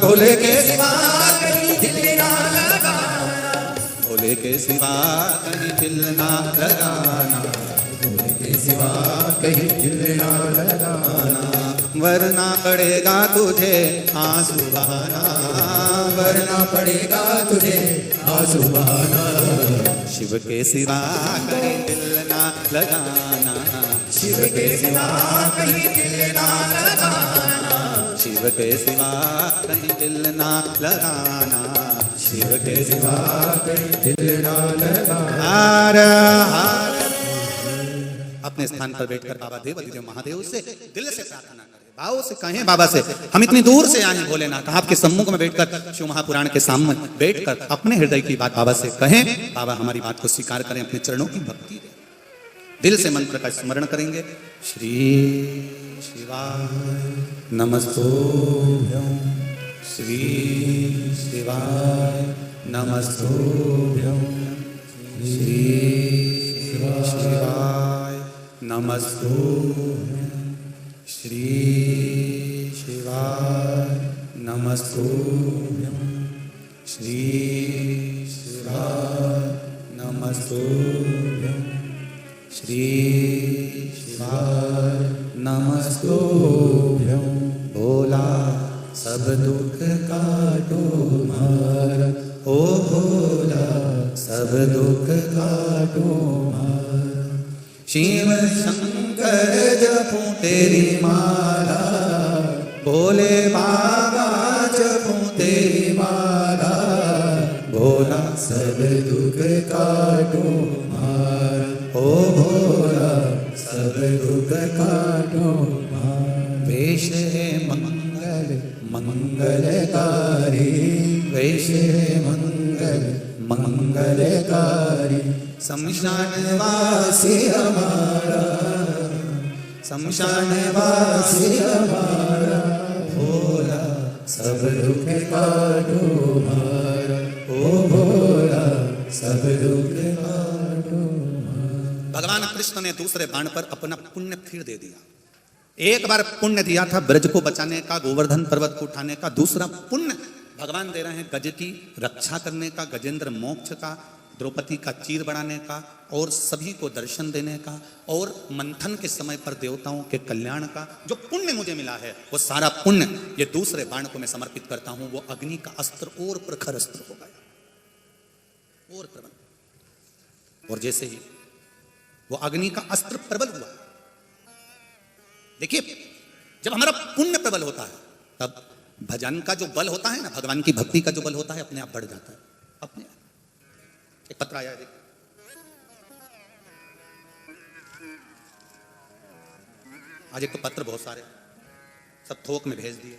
भोले के सिवा कहीं दिल ना लगाना, भोले के सिवा कहीं दिल ना लगाना, भोले के सिवा कहीं दिल ना लगाना। वरना पड़ेगा तुझे आंसू बहाना, वरना पड़ेगा तुझे आंसू बहाना। शिव के सिवा कहीं दिल ना लगाना, शिव के सिवा कहीं दिल ना लगाना, शिव के सिवा कहीं दिल ना लगाना, शिव के सिवा कहीं दिल ना लगाना। हार हार। अपने स्थान पर बैठकर बाबा देवाधिदेव महादेव से दिल से प्रार्थना करें, भाव से कहें बाबा से, हम इतनी दूर से आए हैं भोलेनाथ, आपके सम्मुख में बैठकर शिव महापुराण के सामने बैठकर अपने हृदय की बात बाबा से कहें, बाबा हमारी बात को स्वीकार करें, अपने चरणों की भक्ति दें। दिल से मंत्र का स्मरण करेंगे। श्री शिवाय नमस्तुभ्यं, श्री शिवाय नमस्तुभ्यं, श्री शिवाय नमस्तुभ्यं, श्री शिवाय नमस्तुभ्यं, श्री शिवाय नमस्तुभ्यं, श्री शिवाय नमस्तुभ्यं। भोला सब दुख काटो मारा, ओ भोला सब दुख काटो मारा, शिव शंकर जपूं तेरी माला, भोले बाबा जपूं तेरी माला, भोला सब दुख काटो मारा, ओ भोला सब दुख काटो मारा। वेश है मंगल मंगलकारी, वेश है मंगल मंगलकारी, शमशान वासी हमारा, शमशान वासी हमारा, भोला सब दुख काटो मारा, ओ भोला सब दुख काटो मारा। भगवान कृष्ण ने दूसरे बाण पर अपना पुण्य फिर दे दिया। एक बार पुण्य दिया था ब्रज को बचाने का, गोवर्धन पर्वत को उठाने का, दूसरा पुण्य भगवान दे रहे हैं गज की रक्षा करने का, गजेंद्र मोक्ष का, द्रौपदी का चीर बढ़ाने का, और सभी को दर्शन देने का, और मंथन के समय पर देवताओं के कल्याण का। जो पुण्य मुझे मिला है वो सारा पुण्य ये दूसरे बाण को मैं समर्पित करता हूं। वो अग्नि का अस्त्र और प्रखर अस्त्र हो गया, और प्रबल। और जैसे ही वो अग्नि का अस्त्र प्रबल हुआ, देखिए जब हमारा पुण्य प्रबल होता है तब भजन का जो बल होता है ना, भगवान की भक्ति का जो बल होता है अपने आप बढ़ जाता है, अपने आप। एक पत्र आया है, देखिए आज एक तो पत्र बहुत सारे सब थोक में भेज दिए।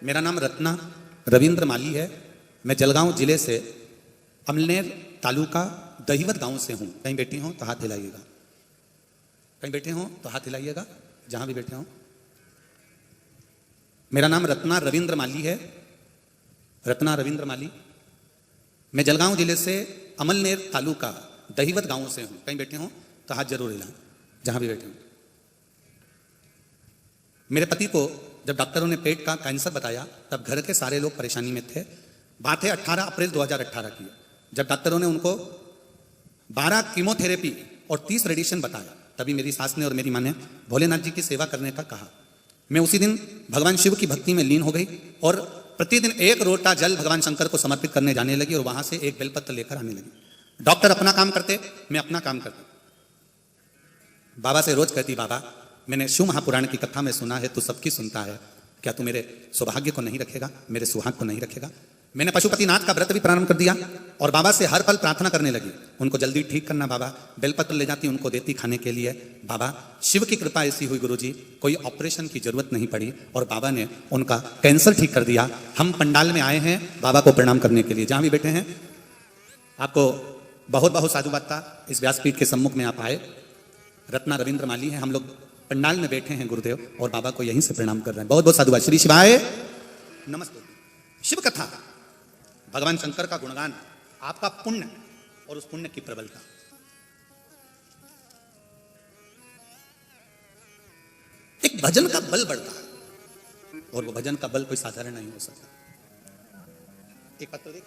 मेरा नाम रत्ना रविंद्र माली है। मैं जलगांव जिले से अमलेर तालुका दहीवत गांव से हूं। कहीं बैठी हो तो हाथ हिलाइएगा। कहीं बैठे हो तो हाथ हिलाइएगा, जहां भी बैठे हो। मेरा नाम रत्ना रविंद्र माली है, रत्ना रविंद्र माली। मैं जलगांव जिले से अमलनेर तालुका दहीवत गांव से हूं। कहीं बैठे हो तो हाथ जरूर हिलाएं, जहां भी बैठे हो। मेरे पति को जब डॉक्टरों ने पेट का कैंसर बताया तब घर के सारे लोग परेशानी में थे। बात है 18 अप्रैल 2018 की, जब डॉक्टरों ने उनको 12 कीमोथेरेपी और 30 रेडिएशन बताया, तभी मेरी सास ने और मेरी माँ ने भोलेनाथ जी की सेवा करने का कहा। मैं उसी दिन भगवान शिव की भक्ति में लीन हो गई और प्रतिदिन 1 लोटा जल भगवान शंकर को समर्पित करने जाने लगी और वहां से 1 बेलपत्र लेकर आने लगी। डॉक्टर अपना काम करते, मैं अपना काम करता। बाबा से रोज कहती, बाबा मैंने शिव महापुराण की कथा में सुना है, तू सबकी सुनता है, क्या तू मेरे सौभाग्य को नहीं रखेगा, मेरे सुहाग को नहीं रखेगा। मैंने पशुपतिनाथ का व्रत भी प्रारंभ कर दिया और बाबा से हर पल प्रार्थना करने लगी, उनको जल्दी ठीक करना बाबा। बेलपत्र ले जाती, उनको देती खाने के लिए। बाबा शिव की कृपा ऐसी हुई गुरुजी, कोई ऑपरेशन की जरूरत नहीं पड़ी और बाबा ने उनका कैंसर ठीक कर दिया। हम पंडाल में आए हैं बाबा को प्रणाम करने के लिए, जहां भी बैठे हैं। आपको बहुत बहुत साधुवाद, इस व्यासपीठ के सम्मुख में आप आए। रत्ना रविंद्र माली हैं, हम लोग पंडाल में बैठे हैं गुरुदेव और बाबा को यहीं से प्रणाम कर रहे हैं। बहुत बहुत साधुवाद। श्री शिवाय नमस्ते। शिव कथा, भगवान शंकर का गुणगान, आपका पुण्य और उस पुण्य की प्रबलता। एक भजन का बल बढ़ता है और वो भजन का बल कोई साधारण नहीं हो सकता। एक पत्र देख,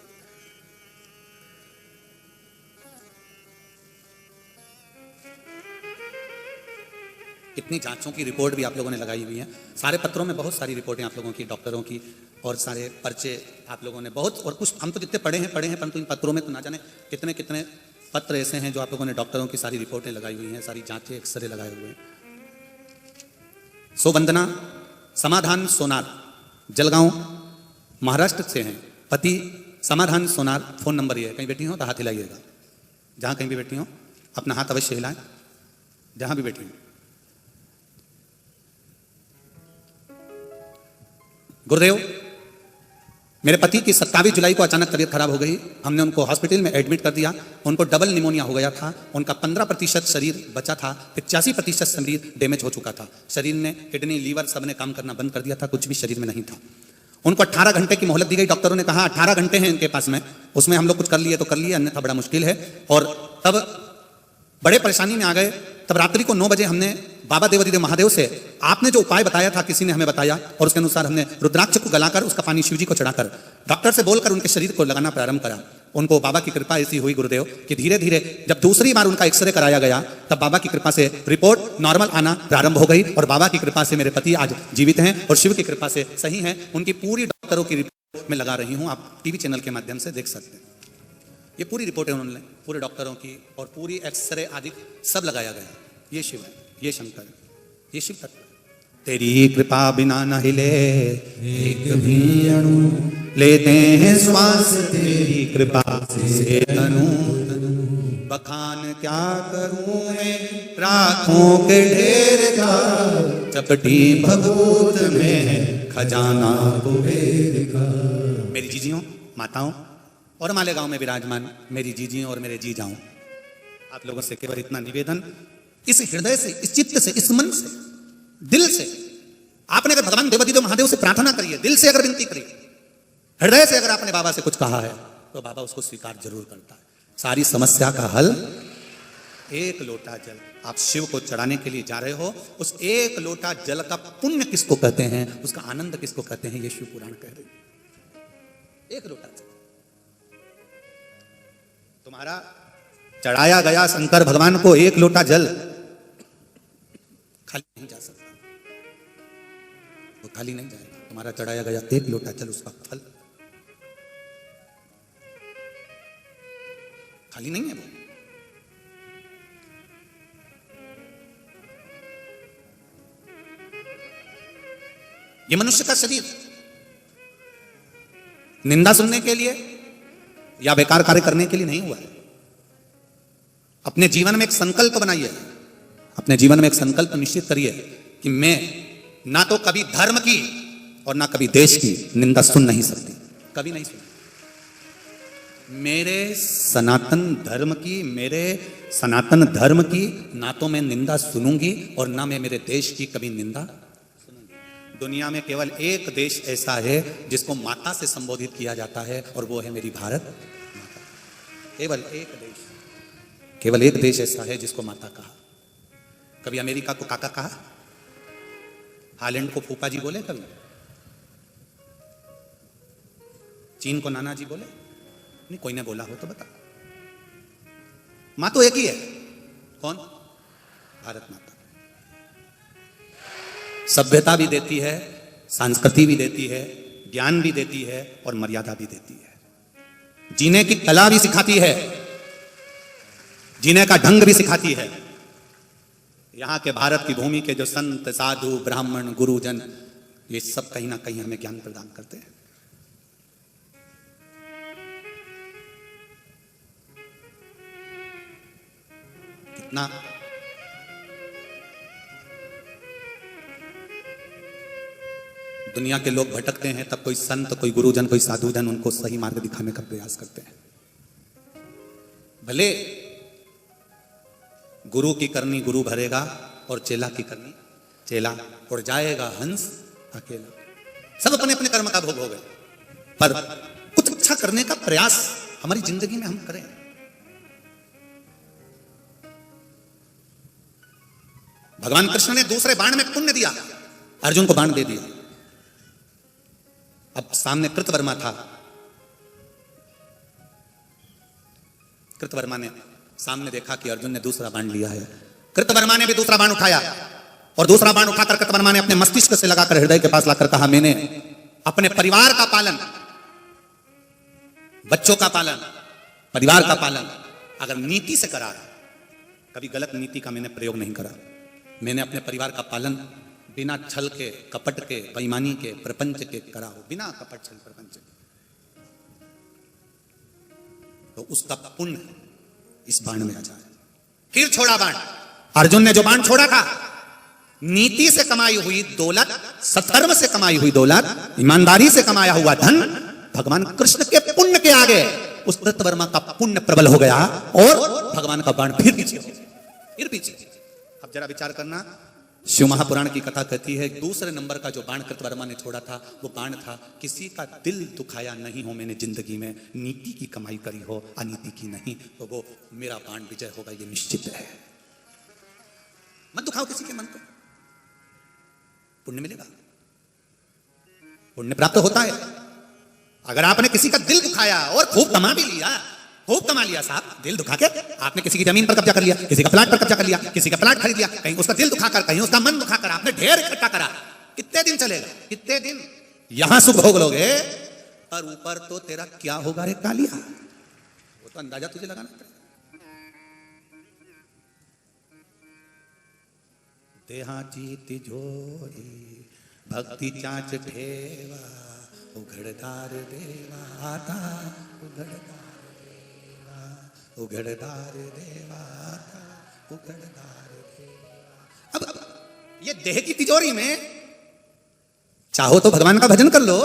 कितनी जांचों की रिपोर्ट भी आप लोगों ने लगाई हुई है। सारे पत्रों में बहुत सारी रिपोर्टें आप लोगों की, डॉक्टरों की, और सारे पर्चे आप लोगों ने बहुत, और कुछ हम तो जितने पढ़े हैं परंतु इन पत्रों में तो ना जाने कितने कितने पत्र ऐसे हैं जो आप लोगों ने डॉक्टरों की सारी रिपोर्टें लगाई हुई हैं, सारी जांचें, एक्सरे लगाए हुए हैं। सो वंदना समाधान सोनार, जलगांव महाराष्ट्र से हैं। पति समाधान सोनार, फोन नंबर ये है। कहीं बैठी हो तो हाथ हिलाइएगा, जहां कहीं भी बैठी हो अपना हाथ अवश्य हिलाएं, जहां भी बैठी हो। गुरुदेव, मेरे पति की 27 जुलाई को अचानक तबीयत खराब हो गई। हमने उनको हॉस्पिटल में एडमिट कर दिया। उनको डबल निमोनिया हो गया था। उनका 15% शरीर बचा था, 85% शरीर डैमेज हो चुका था। शरीर ने, किडनी, लीवर सब ने काम करना बंद कर दिया था, कुछ भी शरीर में नहीं था। उनको 18 घंटे की मोहलत दी गई। डॉक्टरों ने कहा 18 घंटे हैं इनके पास में, उसमें हम लोग कुछ कर लिए तो कर लिए, अन्यथा बड़ा मुश्किल है। और तब बड़े परेशानी में आ गए। तब रात्रि को 9 बजे हमने बाबा देवादिदेव महादेव से, आपने जो उपाय बताया था, किसी ने हमें बताया और उसके अनुसार हमने रुद्राक्ष को गलाकर उसका पानी शिव जी को चढ़ाकर डॉक्टर से बोलकर उनके शरीर को लगाना प्रारंभ करा। उनको बाबा की कृपा ऐसी हुई गुरुदेव कि धीरे धीरे जब दूसरी बार उनका एक्सरे कराया गया तब बाबा की कृपा से रिपोर्ट नॉर्मल आना प्रारंभ हो गई और बाबा की कृपा से मेरे पति आज जीवित हैं और शिव की कृपा से सही हैं। उनकी पूरी डॉक्टरों की रिपोर्ट में लगा रही हूँ, आप टीवी चैनल के माध्यम से देख सकते हैं। ये पूरी रिपोर्ट है उन्होंने, पूरे डॉक्टरों की, और पूरी एक्सरे आदि सब लगाया गया। ये शिव है, ये शंकर है, ये शिव तत्व है। तेरी कृपा बिना न हिले एक भी अणु, लेते हैं श्वास तेरी कृपा से तनु। बखान क्या करूं मैं राखों के ढेर का, चपटी भभूत में खजाना कुबेर का। मेरी जीजियों, माताओं और मालेगांव में विराजमान मेरी जीजियों और मेरे जीजाओं, आप लोगों से केवल इतना निवेदन, इस हृदय से, इस चित्त से, इस मन से, दिल से, आपने अगर भगवान देवादिदेव महादेव से प्रार्थना करिए, दिल से अगर विनती करिए, हृदय से अगर आपने बाबा से कुछ कहा है तो बाबा उसको स्वीकार जरूर करता है। सारी समस्या का हल, 1 लोटा जल आप शिव को चढ़ाने के लिए जा रहे हो, उस 1 लोटा जल का पुण्य किसको कहते हैं, उसका आनंद किसको कहते हैं, ये शिव पुराण कह रहे हैं। 1 लोटा जल तुम्हारा चढ़ाया गया शंकर भगवान को, 1 लोटा जल खाली नहीं जा सकता, वो खाली नहीं जाएगा। तुम्हारा चढ़ाया गया 1 लोटा जल, उसका फल खाली नहीं है। वो ये मनुष्य का शरीर निंदा सुनने के लिए या बेकार कार्य करने के लिए नहीं हुआ है। अपने जीवन में एक संकल्प बनाइए, अपने जीवन में एक संकल्प निश्चित करिए कि मैं ना तो कभी धर्म की और ना कभी देश की निंदा सुन नहीं सकती, कभी नहीं सुन। मेरे सनातन धर्म की ना तो मैं निंदा सुनूंगी और ना मैं मेरे देश की कभी निंदा सुनूंगी। दुनिया में केवल एक देश ऐसा है जिसको माता से संबोधित किया जाता है और वो है मेरी भारत माता। केवल एक देश ऐसा है जिसको माता कहा। कभी अमेरिका को काका कहा? हालैंड को फूफा जी बोले? कभी चीन को नाना जी बोले? नहीं, कोई ने बोला हो तो बता। मां तो एक ही है। कौन? भारत माता। सभ्यता भी देती है, संस्कृति भी देती है, ज्ञान भी देती है और मर्यादा भी देती है। जीने की कला भी सिखाती है, जीने का ढंग भी सिखाती है। यहां के भारत की भूमि के जो संत, साधु, ब्राह्मण, गुरुजन, ये सब कहीं ना कहीं हमें ज्ञान प्रदान करते हैं। कितना दुनिया के लोग भटकते हैं, तब कोई संत, कोई गुरुजन, कोई साधुजन उनको सही मार्ग दिखाने का प्रयास करते हैं। भले गुरु की करनी गुरु भरेगा और चेला की करनी चेला, और जाएगा हंस अकेला। सब अपने अपने कर्म का भोग हो गए, पर कुछ अच्छा करने का प्रयास हमारी जिंदगी में हम करें। भगवान कृष्ण ने दूसरे बाण में पुण्य दिया, अर्जुन को बाण दे दिया। अब सामने कृतवर्मा था। कृतवर्मा ने सामने देखा कि अर्जुन ने दूसरा बाण लिया है। कृतवर्मा ने भी दूसरा बाण उठाया और दूसरा बाण उठाकर कृतवर्मा ने अपने मस्तिष्क से लगाकर हृदय के पास लाकर कहा, मैंने अपने परिवार का पालन, बच्चों का पालन, परिवार का पालन अगर नीति से करा, कभी गलत नीति का मैंने प्रयोग नहीं करा। मैंने अपने परिवार का पालन बिना छल के, कपट के, बेईमानी के, प्रपंच के करा हो, बिना कपट छल प्रपंच के, तो उसका पुण्य इस बाण में आ जाए। फिर छोड़ा बाण। अर्जुन ने जो बाण छोड़ा था, नीति से कमाई हुई दौलत, सत्कर्म से कमाई हुई दौलत, ईमानदारी से कमाया हुआ धन, भगवान कृष्ण के पुण्य के आगे उस कृतवर्मा का पुण्य प्रबल हो गया और भगवान का बाण फिर पीछे। अब जरा विचार करना, शिव महापुराण की कथा कहती है दूसरे नंबर का जो बाण कृतवर्मा ने छोड़ा था, वो बाण था, किसी का दिल दुखाया नहीं हो मैंने जिंदगी में, नीति की कमाई करी हो, अनीति की नहीं, तो वो मेरा बाण विजय होगा, ये निश्चित है। मत दुखाओ किसी के मन को, पुण्य मिलेगा, पुण्य प्राप्त होता है। अगर आपने किसी का दिल दुखाया और खूब कमा भी लिया, खूब कमा लिया साहब, दिल दुखा के आपने किसी की जमीन पर कब्जा कर लिया, किसी का प्लाट पर कब्जा कर लिया, किसी का प्लाट खरीद लिया, कहीं उसका दिल दुखाकर, कहीं उसका मन दुखाकर आपने ढेर इकट्ठा करा, कितने दिन चलेगा? कितने दिन यहां सुख भोग लोगे, पर ऊपर तो तेरा क्या होगा रे कालिया, वो तो अंदाजा तुझे लगाना पड़ेगा। देहाची तिजोरी भक्ति चाच ठेवा, उघड़दार देवा आता, उघड़दार उघड़दार देवा आता, उघड़दार देवा। अब ये देह की तिजोरी में चाहो तो भगवान का भजन कर लो,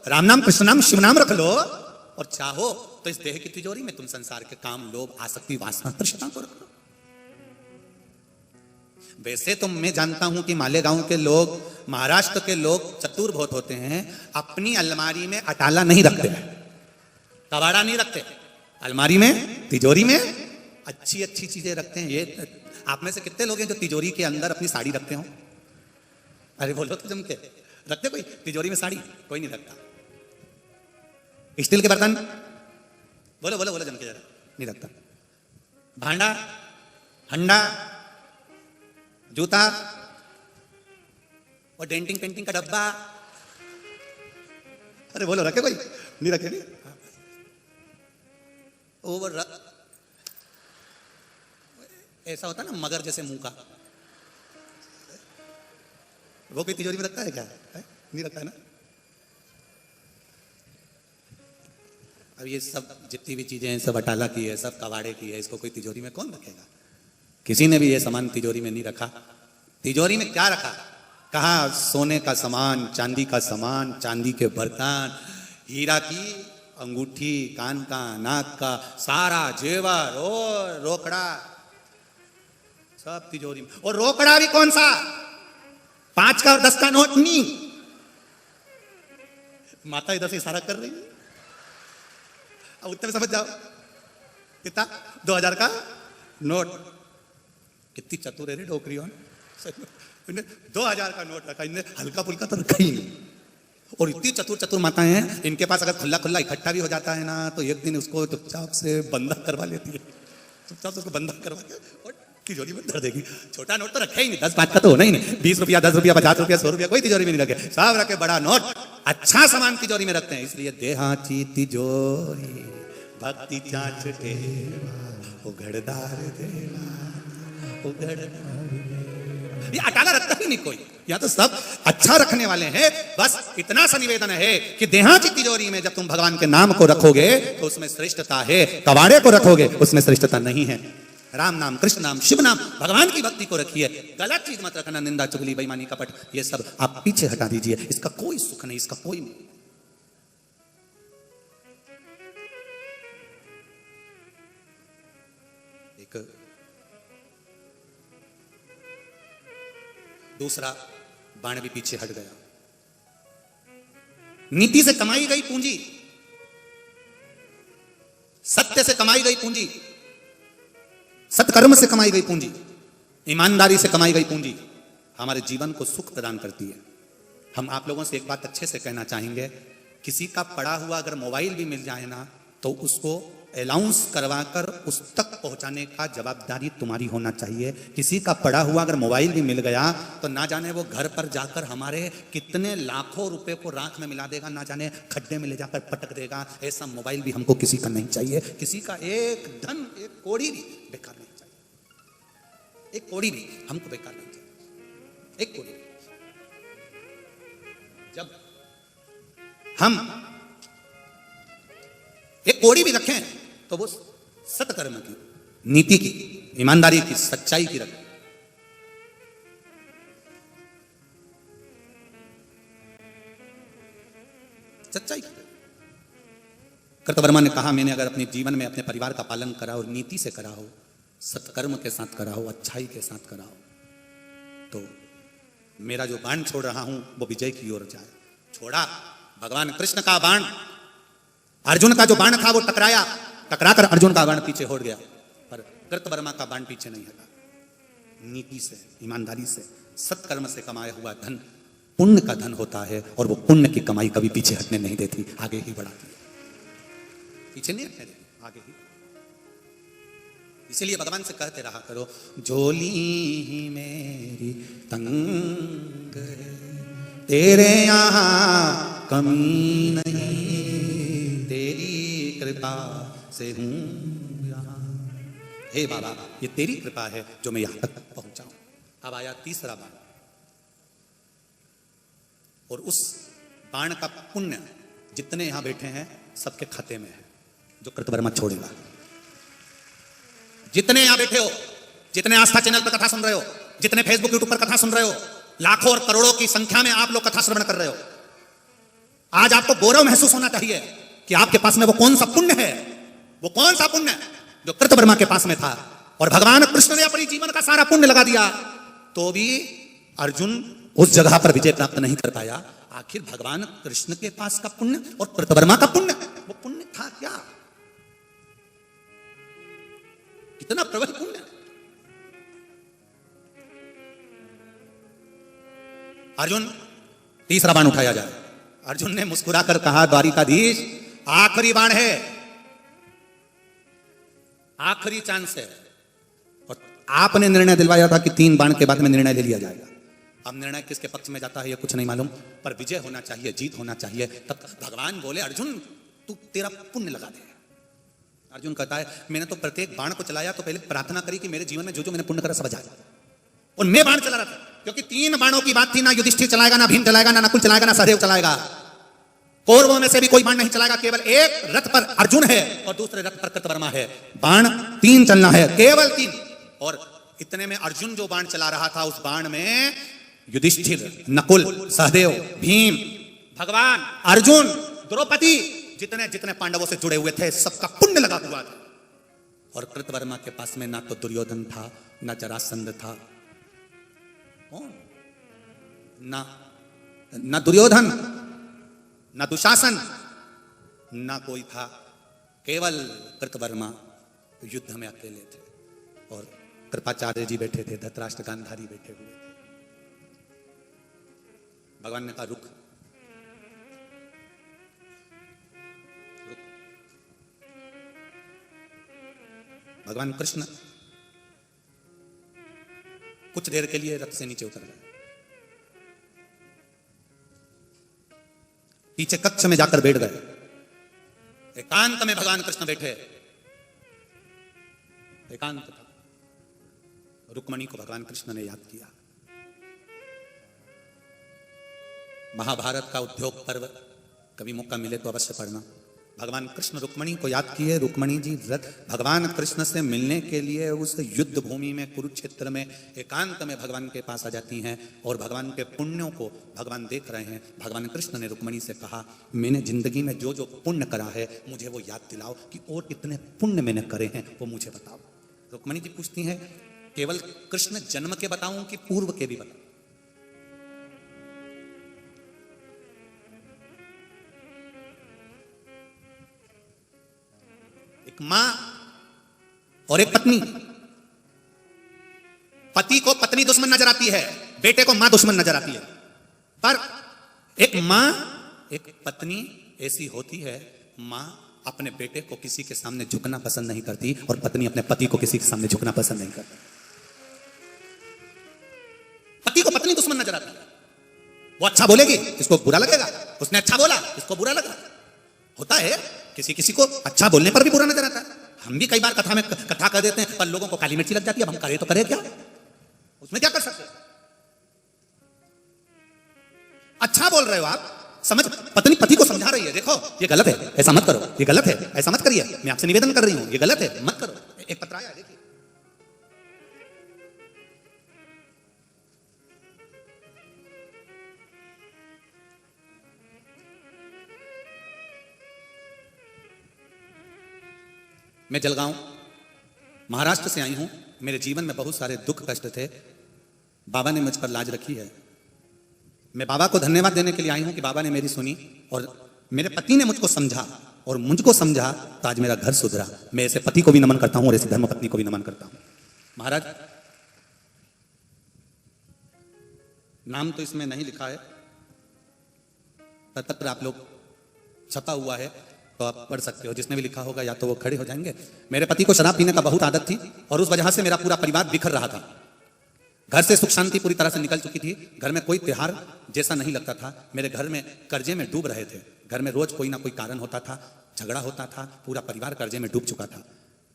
राम नाम, कृष्ण नाम, शिव नाम रख लो, और चाहो तो इस देह की तिजोरी में तुम संसार के काम, लोभ, आसक्ति, वासना, तृष्णा को रख लो। वैसे तो मैं जानता हूं कि मालेगांव के लोग, महाराष्ट्र के लोग चतुर बहुत होते हैं, अपनी अलमारी में अटाला नहीं रखते, कबाड़ा नहीं रखते, अलमारी में, तिजोरी में अच्छी अच्छी चीजें रखते हैं। ये आप में से कितने लोग हैं जो तिजोरी के अंदर अपनी साड़ी रखते हो? अरे बोलो तो जम के, रखते कोई तिजोरी में साड़ी? कोई नहीं रखता। स्टील के बर्तन, बोलो बोलो बोलो जम के जरा, नहीं रखता। भांडा, हंडा, जूता और डेंटिंग पेंटिंग का डब्बा, अरे बोलो रखे कोई? नहीं रखे। नहीं ओवर ऐसा होता ना मगर जैसे मुंह का, वो कोई तिजोरी में रखता है क्या? है? नहीं रखता है ना। अब ये सब जितनी भी चीजें हैं सब अटाला की है, सब कबाड़े की है, इसको कोई तिजोरी में कौन रखेगा? किसी ने भी ये सामान तिजोरी में नहीं रखा। तिजोरी में क्या रखा? कहा सोने का सामान, चांदी का सामान, चांदी के बर्तन, हीरा की अंगूठी, कान का, नाक का, सारा जेवर और रोकड़ा सब तिजोरी में। और रोकड़ा भी कौन सा? 5 का और 10 का नोट नहीं। माता इधर से इशारा कर रही है, अब उत्तर में समझ जाओ। कितना? 2000 का नोट। कितनी चतुर है रे डोकरियों ने, 2000 का नोट रखा, इन्हें हल्का फुल्का तो रखा ही नहीं। और इतनी चतुर चतुर माताएं हैं, इनके पास अगर खुला खुला इकट्ठा भी हो जाता है ना, तो एक दिन उसको चुपचाप से बंधक करवा लेती है, चुपचाप से उसको बंधक करवा के और तिजोरी में धर देगी। छोटा नोट तो रखे ही नहीं, 10-5 का तो होना ही नहीं। 20 रुपया, 10 रुपया, 50 रुपया, 100 रुपया कोई तिजोरी में नहीं रखे, सब रखे बड़ा नोट। अच्छा सामान तिजोरी में रखते हैं, इसलिए देहाची तिजोरी भक्ति चाच के उघड़दार देवा, उघड़दार। ये अटाला रखता ही नहीं कोई, यहाँ तो सब अच्छा रखने वाले हैं। बस इतना सा निवेदन है कि देहाची तिजोरी में जब तुम भगवान के नाम को रखोगे तो उसमें श्रेष्ठता है, कवाड़े को रखोगे उसमें श्रेष्ठता नहीं है। राम नाम, कृष्ण नाम, शिव नाम, भगवान की भक्ति को रखिए। गलत चीज मत रखना, निंदा, चुगली, बेईमानी, कपट, ये सब आप पीछे हटा दीजिए। इसका कोई सुख नहीं, इसका कोई नहीं। एक दूसरा बाण भी पीछे हट गया। नीति से कमाई गई पूंजी, सत्य से कमाई गई पूंजी, सत्कर्म से कमाई गई पूंजी, ईमानदारी से कमाई गई पूंजी हमारे जीवन को सुख प्रदान करती है। हम आप लोगों से एक बात अच्छे से कहना चाहेंगे, किसी का पड़ा हुआ अगर मोबाइल भी मिल जाए ना, तो उसको अलाउंस करवाकर उस तक पहुंचाने का जवाबदारी तुम्हारी होना चाहिए। किसी का पड़ा हुआ अगर मोबाइल भी मिल गया तो ना जाने वो घर पर जाकर हमारे कितने लाखों रुपए को राख में मिला देगा, ना जाने खड्डे में ले जाकर पटक देगा। ऐसा मोबाइल भी हमको किसी का नहीं चाहिए। किसी का एक धन, एक कौड़ी भी बेकार नहीं चाहिए, एक कौड़ी भी हमको बेकार नहीं चाहिए, एक कौड़ी भी। जब हम एक कौड़ी भी रखें तो वो सत्कर्म की, नीति की, ईमानदारी की, सच्चाई की रखें। सच्चाई की। कर्तवर्मा ने कहा, मैंने अगर अपने जीवन में अपने परिवार का पालन करा और नीति से करा हो, सत्कर्म के साथ करा हो, अच्छाई के साथ करा हो, तो मेरा जो बाण छोड़ रहा हूं वो विजय की ओर जाए। छोड़ा भगवान कृष्ण का बाण, अर्जुन का जो बाण था वो टकराया, टकराकर अर्जुन का बाण पीछे हट गया, पर कृतवर्मा का बाण पीछे नहीं हटा। नीति से, ईमानदारी से, सत्कर्म से कमाया हुआ धन पुण्य का धन होता है, और वो पुण्य की कमाई कभी पीछे हटने नहीं देती, आगे ही बढ़ाती है, पीछे नहीं हटने देती, आगे ही। इसीलिए भगवान से कहते रहा करो, झोली ही मेरी तंग है, तेरे यहाँ कमी नहीं, तेरी कृपा से हूं यहाँ। हे बाबा, ये तेरी कृपा है जो मैं यहां तक पहुंचा हूं। अब आया तीसरा बाण, और उस बाण का पुण्य जितने यहां बैठे हैं सबके खाते में है, जो कृतवर्मा छोड़ेगा। जितने यहां बैठे हो, जितने आस्था चैनल पर कथा सुन रहे हो, जितने फेसबुक यूट्यूब पर कथा सुन रहे हो, लाखों और करोड़ों की संख्या में आप लोग कथा श्रवण कर रहे हो, आज आपको गौरव महसूस होना चाहिए कि आपके पास में वो कौन सा पुण्य है, वो कौन सा पुण्य जो कृतवर्मा के पास में था। और भगवान कृष्ण ने अपने जीवन का सारा पुण्य लगा दिया, तो भी अर्जुन उस जगह पर विजय प्राप्त नहीं कर पाया। आखिर भगवान कृष्ण के पास का पुण्य और कृतवर्मा का पुण्य, वो पुण्य था क्या? कितना प्रबल पुण्य। अर्जुन, तीसरा बाण उठाया जाए। अर्जुन ने मुस्कुराकर कहा, द्वारिकाधीश, आखिरी बाण है, आखिरी चांस है। और आपने निर्णय दिलवाया था कि 3 बाण के बाद में निर्णय ले लिया जाएगा। अब निर्णय किसके पक्ष में जाता है ये कुछ नहीं मालूम, पर विजय होना चाहिए, जीत होना चाहिए। तब भगवान बोले, अर्जुन तू तेरा पुण्य लगा दे। अर्जुन कहता है, मैंने तो प्रत्येक बाण को चलाया तो पहले प्रार्थना करी कि मेरे जीवन में जो जो मैंने पुण्य करा सब आ जाए, और मैं बाण चला रहा था, क्योंकि 3 बाणों की बात थी, ना युधिष्ठिर चलाएगा, ना भीम चलाएगा, ना नकुल चलाएगा, ना सहदेव चलाएगा, कौरवों में से भी कोई बाण नहीं चलाएगा। केवल एक रथ पर अर्जुन है और दूसरे रथ पर कृतवर्मा है। बाण 3 चलना है, केवल 3। और इतने में अर्जुन जो बाण चला रहा था, उस बाण में युधिष्ठिर, नकुल, सहदेव, भीम, भगवान, अर्जुन, द्रौपदी, जितने जितने पांडवों से जुड़े हुए थे सबका पुण्य लगा हुआ था। और कृतवर्मा के पास में ना तो दुर्योधन था, ना जरासंध था, कौन, ना दुर्योधन, ना दुशासन, ना कोई था, केवल कृतवर्मा युद्ध में अकेले थे। और कृपाचार्य जी बैठे थे, धृतराष्ट्र गांधारी बैठे हुए थे। भगवान ने कहा रुक, भगवान कृष्ण कुछ देर के लिए रथ से नीचे उतर गए, पीछे कक्ष में जाकर बैठ गए। एकांत में भगवान कृष्ण बैठे, एकांत था। रुक्मणी को भगवान कृष्ण ने याद किया। महाभारत का उद्योग पर्व कभी मौका मिले तो अवश्य पढ़ना। भगवान कृष्ण रुक्मणी को याद किए। रुक्मणी जी भगवान कृष्ण से मिलने के लिए उस युद्ध भूमि में, कुरुक्षेत्र में एकांत में भगवान के पास आ जाती हैं और भगवान के पुण्यों को भगवान देख रहे हैं। भगवान कृष्ण ने रुक्मणी से कहा, मैंने जिंदगी में जो जो पुण्य करा है मुझे वो याद दिलाओ, कि और कितने पुण्य मैंने करे हैं वो मुझे बताओ। रुक्मणी जी पूछती हैं, केवल कृष्ण जन्म के बताऊं कि पूर्व के भी बताऊं? एक मां और एक पत्नी, पति को पत्नी दुश्मन नजर आती है, बेटे को मां दुश्मन नजर आती है। पर एक मां, एक पत्नी ऐसी होती है, मां अपने बेटे को किसी के सामने झुकना पसंद नहीं करती और पत्नी अपने पति को किसी के सामने झुकना पसंद नहीं करती। पति को पत्नी दुश्मन नजर आती है, वो अच्छा बोलेगी इसको बुरा लगेगा, उसने अच्छा बोला इसको बुरा लगा। होता है किसी किसी को अच्छा बोलने पर भी बुरा नजर आता है। हम भी कई बार कथा में कथा कर देते हैं पर लोगों को काली मिर्ची लग जाती है। अब हम करें तो करें क्या, उसमें क्या कर सकते हैं? अच्छा बोल रहे हो आप, समझ, पत्नी पति को समझा रही है, देखो ये गलत है, ऐसा मत करो, ये गलत है, ऐसा मत करिए, मैं आपसे निवेदन कर रही हूं, ये गलत है, मत करो। एक पत्र आया, देखिए। मैं जलगांव महाराष्ट्र से आई हूं। मेरे जीवन में बहुत सारे दुख कष्ट थे, बाबा ने मुझ पर लाज रखी है। मैं बाबा को धन्यवाद देने के लिए आई हूं कि बाबा ने मेरी सुनी और मेरे पति ने मुझको समझा और मुझको समझा तो आज मेरा घर सुधरा। मैं ऐसे पति को भी नमन करता हूं और ऐसी धर्मपत्नी को भी नमन करता हूं। महाराज, नाम तो इसमें नहीं लिखा है, पत्र आप लोग छपा हुआ है तो आप पढ़ सकते हो। जिसने भी लिखा होगा या तो वो खड़े हो जाएंगे। मेरे पति को शराब पीने का बहुत आदत थी और उस वजह से मेरा पूरा परिवार बिखर रहा था। घर से सुख शांति पूरी तरह से निकल चुकी थी। घर में कोई त्योहार जैसा नहीं लगता था। मेरे घर में कर्जे में डूब रहे थे। घर में रोज कोई ना कोई कारण होता था, झगड़ा होता था, पूरा परिवार कर्जे में डूब चुका था।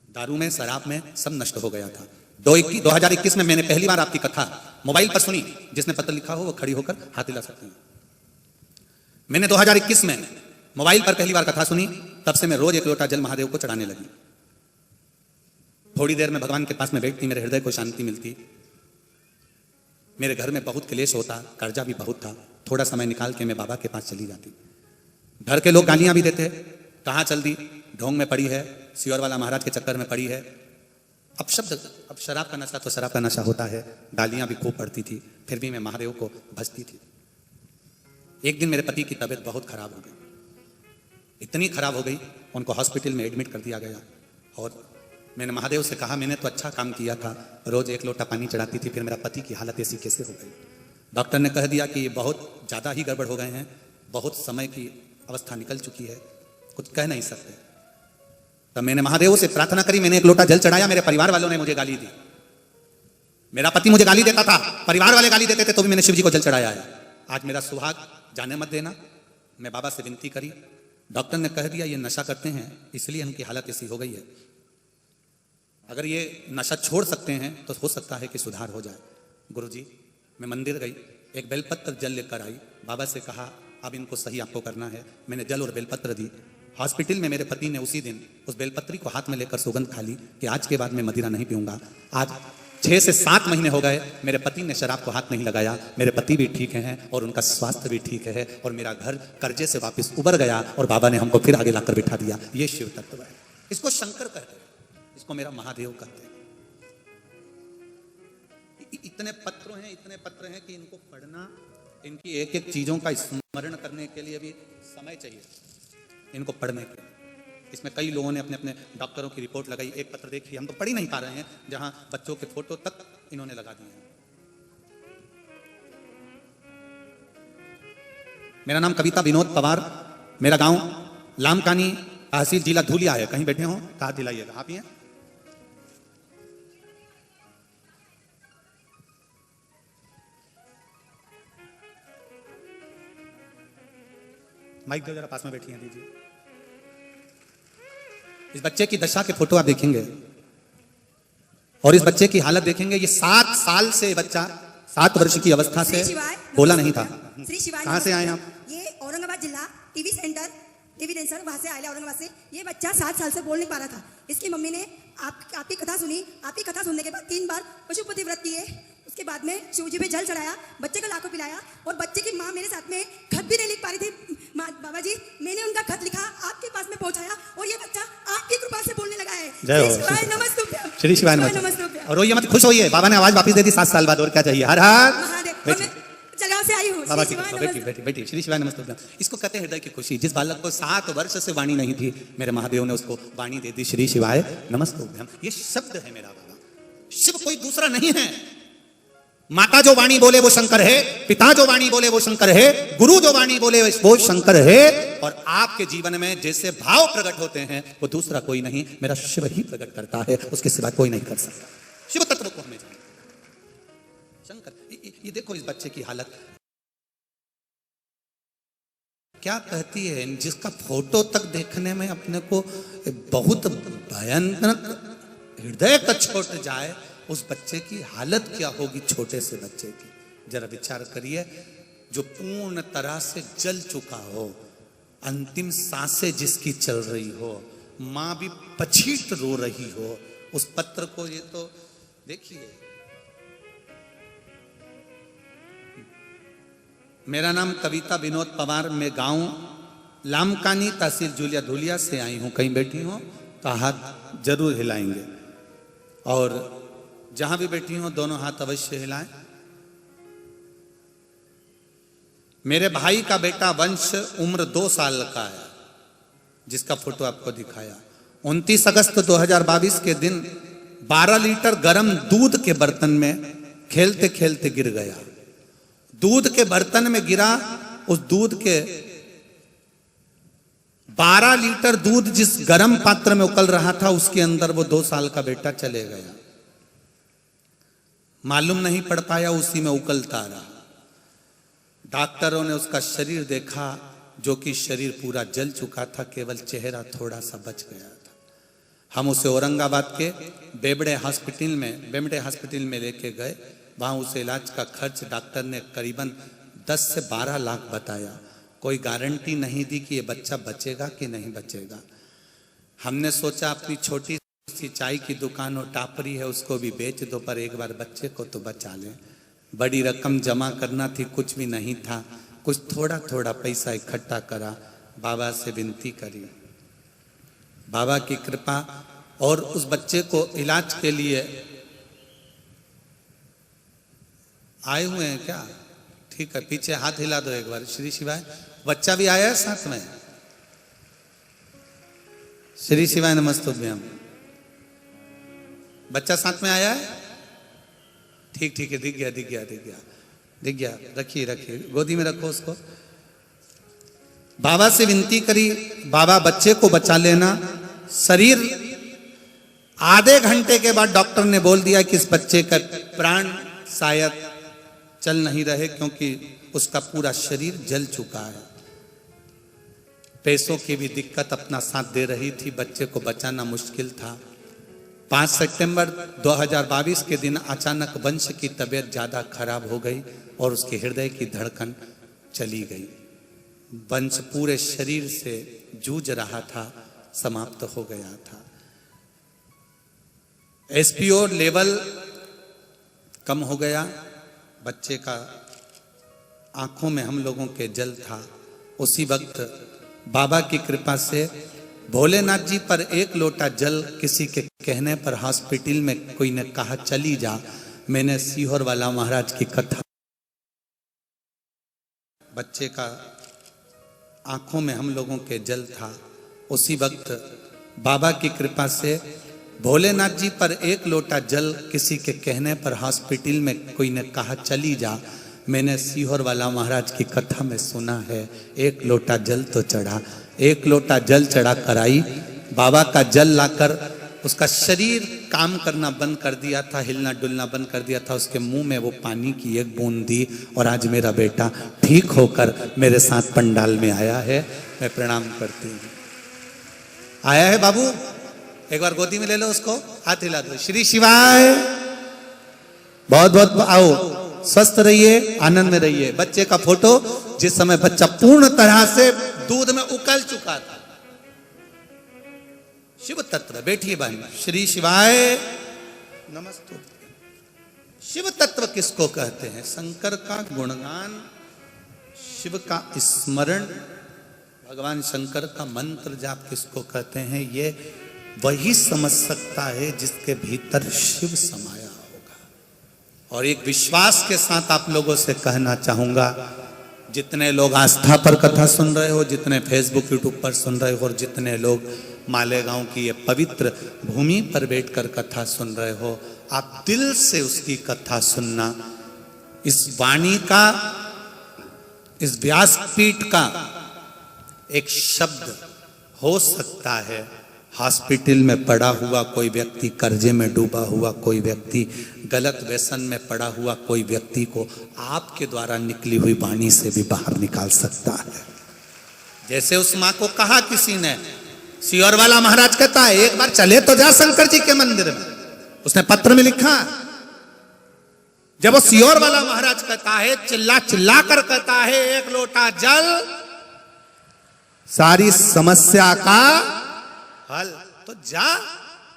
दारू में, शराब में सब नष्ट हो गया था। 2021 में मैंने पहली बार आपकी कथा मोबाइल पर सुनी। जिसने पत्र लिखा हो वो खड़ी होकर हाथ हिला सकते हैं। मैंने 2021 में मोबाइल पर पहली बार कथा सुनी, तब से मैं रोज एक लोटा जल महादेव को चढ़ाने लगी। थोड़ी देर में भगवान के पास में बैठती, मेरे हृदय को शांति मिलती। मेरे घर में बहुत क्लेश होता, कर्जा भी बहुत था। थोड़ा समय निकाल के मैं बाबा के पास चली जाती। घर के लोग गालियां भी देते, कहाँ चल दी, ढोंग में पड़ी है, सियोर वाला महाराज के चक्कर में पड़ी है। अब शराब का नशा तो शराब का नशा होता है। गालियां भी खूब पड़ती थी, फिर भी मैं महादेव को भजती थी। एक दिन मेरे पति की तबीयत बहुत खराब हो गई, इतनी खराब हो गई उनको हॉस्पिटल में एडमिट कर दिया गया। और मैंने महादेव से कहा, मैंने तो अच्छा काम किया था, रोज एक लोटा पानी चढ़ाती थी, फिर मेरा पति की हालत ऐसी कैसे हो गई? डॉक्टर ने कह दिया कि ये बहुत ज़्यादा ही गड़बड़ हो गए हैं, बहुत समय की अवस्था निकल चुकी है, कुछ कह नहीं सकते। तब मैंने महादेव से प्रार्थना करी, मैंने एक लोटा जल चढ़ाया। मेरे परिवार वालों ने मुझे गाली दी। मेरा पति मुझे गाली देता था, परिवार वाले गाली देते थे, तो भी मैंने शिव जी को जल चढ़ाया है। आज मेरा सुहाग जाने मत देना। मैं बाबा से विनती करी, डॉक्टर ने कह दिया ये नशा करते हैं इसलिए इनकी हालत ऐसी हो गई है। अगर ये नशा छोड़ सकते हैं तो हो सकता है कि सुधार हो जाए। गुरुजी, मैं मंदिर गई, एक बेलपत्र जल लेकर आई, बाबा से कहा अब इनको सही आपको करना है। मैंने जल और बेलपत्र दी। हॉस्पिटल में मेरे पति ने उसी दिन उस बेलपत्री को हाथ में लेकर सौगंध खा ली कि आज के बाद मैं मदिरा नहीं पीऊंगा। आज 6 से 7 महीने हो गए, मेरे पति ने शराब को हाथ नहीं लगाया, मेरे पति भी ठीक हैं और उनका स्वास्थ्य भी ठीक है और मेरा घर कर्जे से वापस उबर गया और बाबा ने हमको फिर आगे लाकर बिठा दिया। ये शिव तत्व है। इसको शंकर कहते हैं, इसको मेरा महादेव कहते हैं। इतने पत्र हैं कि इनको पढ़ना, इनकी एक एक चीजों का स्मरण करने के लिए भी समय चाहिए इनको पढ़ने के। इसमें कई लोगों ने अपने अपने डॉक्टरों की रिपोर्ट लगाई। एक पत्र देखिए, हम तो पढ़ ही नहीं पा रहे हैं, जहां बच्चों के फोटो तक इन्होंने लगा दिए हैं। मेरा नाम कविता विनोद पवार, मेरा गांव लामकानी, तहसील जिला धूलिया है। कहीं बैठे हो तो हाथ दिलाइएगा। आप ही हैं? माइक दो जरा, पास में बैठी हैं, दीजिए। इस बच्चे की दशा के फोटो आप देखेंगे और इस बच्चे की हालत देखेंगे। ये 7 साल से बच्चा 7 वर्ष की अवस्था से बोला नहीं था। कहाँ से आए आप? ये औरंगाबाद जिला टीवी सेंटर वहां से आया औरंगाबाद से। ये बच्चा 7 साल से बोल नहीं पा रहा था। इसकी मम्मी ने आपकी कथा सुनी। आपकी कथा सुनने के बाद 3 बार पशुपति व्रत किए। उसके बाद में शिवजी पे जल चढ़ाया, बच्चे को लाखों पिलाया और बच्चे की माँ मेरे साथ में खत भी नहीं लिख पा रही थी। बाबा जी, मैंने उनका खत लिखा, आपके पास में पहुंचाया और ये बच्चा आपकी कृपा से बोलने लगा है। नमस्ते श्री शिवाय नमस्ते। और रोइए मत, खुश होइए, बाबा ने आवाज वापस दे दी 7 साल बाद। और क्या चाहिए? हर हर महादेव। जगह से आई हूँ। बाबा की बेटी श्री शिवाय नमस्ते। इसको कहते हैं हृदय की खुशी। जिस बालक को 7 वर्ष से वाणी नहीं थी, मेरे महादेव ने उसको वाणी दे दी। श्री शिवाय नमस्ते। ये शब्द है मेरा बाबा, शिव कोई दूसरा नहीं है। माता जो वाणी बोले वो शंकर है, पिता जो वाणी बोले वो शंकर है, गुरु जो वाणी बोले वो शंकर है। और आपके जीवन में जैसे भाव प्रकट होते हैं वो दूसरा कोई नहीं, मेरा शिव ही प्रकट करता है, उसके सिवा कोई नहीं कर सकता। शिव तत्व को हमें जाने। शंकर, ये देखो इस बच्चे की हालत क्या कहती है, जिसका फोटो तक देखने में अपने को बहुत भयानक हृदय का छोट जाए, उस बच्चे की हालत क्या होगी, छोटे से बच्चे की। जरा विचार करिए, जो पूर्ण तरह से जल चुका हो, अंतिम सांसें जिसकी चल रही हो, मां भी पछीट रो रही हो, उस पत्र को ये तो देखिए। मेरा नाम कविता विनोद पवार, मैं गांव लामकानी, तहसील जुलिया धूलिया से आई हूं। कहीं बैठी हो तो हाथ जरूर हिलाएंगे और जहां भी बैठी हो दोनों हाथ अवश्य हिलाएं। मेरे भाई का बेटा वंश उम्र 2 साल का है, जिसका फोटो आपको दिखाया। 29 अगस्त 2022 के दिन 12 लीटर गर्म दूध के बर्तन में खेलते खेलते गिर गया। दूध के बर्तन में गिरा, उस दूध के 12 लीटर दूध जिस गर्म पात्र में उकल रहा था, उसके अंदर वो 2 साल का बेटा चले गया। मालूम नहीं पड़ पाया, उसी में उकलता रहा। डॉक्टरों ने उसका शरीर देखा, जो कि शरीर पूरा जल चुका था, केवल चेहरा थोड़ा सा बच गया था। हम उसे औरंगाबाद के बेमडे हॉस्पिटल में लेके गए। वहाँ उसे इलाज का खर्च डॉक्टर ने करीबन 10 से 12 लाख बताया। कोई गारंटी नहीं दी कि ये बच्चा बचेगा कि नहीं बचेगा। हमने सोचा अपनी छोटी सी चाय की दुकान और टापरी है, उसको भी बेच दो, पर एक बार बच्चे को तो बचा लें। बड़ी रकम जमा करना थी, कुछ भी नहीं था। कुछ थोड़ा थोड़ा पैसा इकट्ठा करा, बाबा से विनती करी, बाबा की कृपा। और उस बच्चे को इलाज के लिए आए हुए हैं क्या? ठीक है, पीछे हाथ हिला दो एक बार। श्री शिवाय। बच्चा भी आया है साथ में। श्री शिवाय नमस्तुभ्यम। बच्चा साथ में आया है? ठीक है, दिख गया। रखिए, गोदी में रखो उसको। बाबा से विनती करी, बाबा बच्चे को बचा लेना। शरीर आधे घंटे के बाद डॉक्टर ने बोल दिया कि इस बच्चे का प्राण शायद चल नहीं रहे, क्योंकि उसका पूरा शरीर जल चुका है। पैसों की भी दिक्कत अपना साथ दे रही थी, बच्चे को बचाना मुश्किल था। 5 सितंबर 2022 के दिन अचानक वंश की तबीयत ज़्यादा खराब हो गई और उसके हृदय की धड़कन चली गई। वंश पूरे शरीर से जूझ रहा था, समाप्त हो गया था। एसपीओ लेवल कम हो गया। बच्चे का आंखों में हम लोगों के जल था। उसी वक्त बाबा की कृपा से भोलेनाथ जी पर एक लोटा जल किसी के कहने पर हॉस्पिटल में कोई ने कहा चली जा। मैंने सीहोर वाला महाराज की कथा, बच्चे का आंखों में हम लोगों के जल था। उसी वक्त बाबा की कृपा से भोलेनाथ जी पर एक लोटा जल किसी के कहने पर हॉस्पिटल में कोई ने कहा चली जा। मैंने सीहोर वाला महाराज की कथा में सुना है, एक लोटा जल तो चढ़ा। एक लोटा जल चढ़ा कर आई, बाबा का जल लाकर उसका शरीर काम करना बंद कर दिया था, हिलना डुलना बंद कर दिया था। उसके मुंह में वो पानी की एक बूंद दी और आज मेरा बेटा ठीक होकर मेरे साथ पंडाल में आया है। मैं प्रणाम करती हूँ। आया है बाबू, एक बार गोदी में ले लो उसको, हाथ हिला दो। श्री शिवाय। बहुत बहुत आओ, स्वस्थ रहिए, आनंद में रहिए। बच्चे का फोटो जिस समय बच्चा पूर्ण तरह से दूध में उकल चुका था। शिव तत्व, बैठिए बहन। श्री शिवाय नमस्ते। शिव तत्व किसको कहते हैं? शंकर का गुणगान, शिव का स्मरण, भगवान शंकर का मंत्र जाप किसको कहते हैं? ये वही समझ सकता है जिसके भीतर शिव समाया होगा। और एक विश्वास के साथ आप लोगों से कहना चाहूंगा, जितने लोग आस्था पर कथा सुन रहे हो, जितने फेसबुक यूट्यूब पर सुन रहे हो, और जितने लोग मालेगांव की ये पवित्र भूमि पर बैठकर कथा सुन रहे हो, आप दिल से उसकी कथा सुनना। इस वाणी का, इस व्यासपीठ का एक शब्द हो सकता है हॉस्पिटल में पड़ा हुआ कोई व्यक्ति, कर्जे में डूबा हुआ कोई व्यक्ति, गलत व्यसन में पड़ा हुआ कोई व्यक्ति को आपके द्वारा निकली हुई वाणी से भी बाहर निकाल सकता है। जैसे उस मां को कहा किसी ने, सीहोर वाला महाराज कहता है एक बार चले तो जा शंकर जी के मंदिर में। उसने पत्र में लिखा, जब वो सीहोर वाला महाराज कहता है, चिल्ला चिल्ला कर कहता है, एक लोटा जल सारी समस्या का हल, तो जा।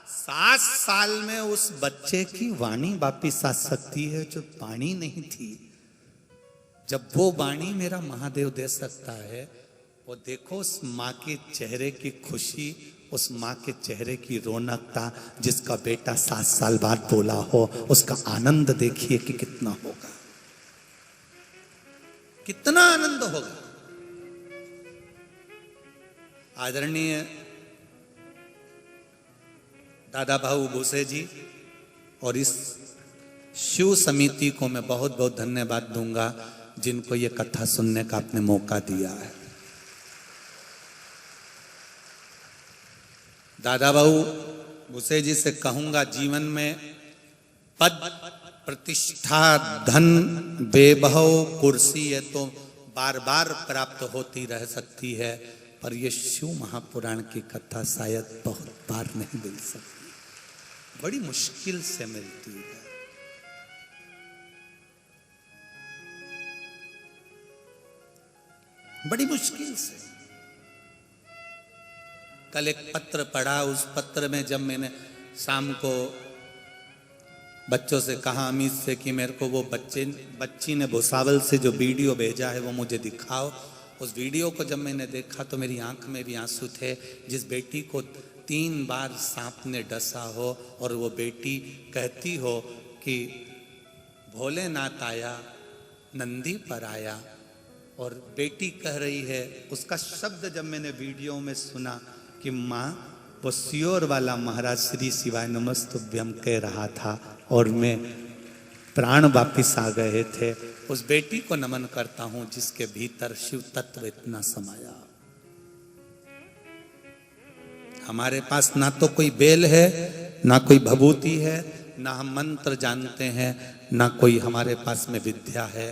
7 साल में उस बच्चे की वाणी वापिस आ सकती है जो वाणी नहीं थी। जब वो वाणी मेरा महादेव दे सकता है, वो देखो उस माँ के चेहरे की खुशी, उस माँ के चेहरे की रौनकता, जिसका बेटा 7 साल बाद बोला हो, उसका आनंद देखिए कि कितना होगा, कितना आनंद होगा। आदरणीय दादा भाऊ भूसे जी और इस शिव समिति को मैं बहुत बहुत धन्यवाद दूंगा, जिनको ये कथा सुनने का आपने मौका दिया है। दादा भाऊ भूसे जी से कहूंगा, जीवन में पद प्रतिष्ठा धन वैभव कुर्सी ये तो बार बार प्राप्त होती रह सकती है, पर ये शिव महापुराण की कथा शायद बहुत बार नहीं मिल सकती, बड़ी मुश्किल से मिलती है। बड़ी मुश्किल से। कल एक पत्र पढ़ा, उस पत्र में जब मैंने शाम को बच्चों से कहा, अमित से, कि मेरे को वो बच्ची ने भुसावल से जो वीडियो भेजा है वो मुझे दिखाओ। उस वीडियो को जब मैंने देखा तो मेरी आंख में भी आंसू थे। जिस बेटी को 3 बार सांप ने डसा हो और वो बेटी कहती हो कि भोलेनाथ आया, नंदी पर आया, और बेटी कह रही है, उसका शब्द जब मैंने वीडियो में सुना कि माँ वो सीहोर वाला महाराज श्री शिवाय नमस्तुभ्यम कह रहा था और मैं प्राण वापिस आ गए थे। उस बेटी को नमन करता हूं जिसके भीतर शिव तत्व इतना समाया। हमारे पास ना तो कोई बेल है, ना कोई भभूति है, ना हम मंत्र जानते हैं, ना कोई हमारे पास में विद्या है।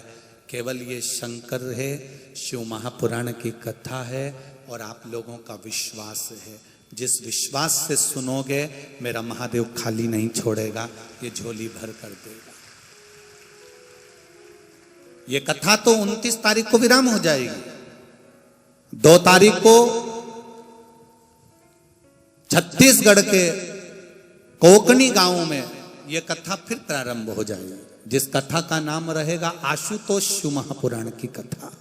केवल ये शंकर है, शिव महापुराण की कथा है और आप लोगों का विश्वास है। जिस विश्वास से सुनोगे, मेरा महादेव खाली नहीं छोड़ेगा, ये झोली भर कर देगा। ये कथा तो 29 तारीख को विराम हो जाएगी। 2 तारीख को छत्तीसगढ़ के कोकनी गांव में ये कथा फिर प्रारंभ हो जाएगी। जिस कथा का नाम रहेगा आशुतोष शिव महापुराण की कथा।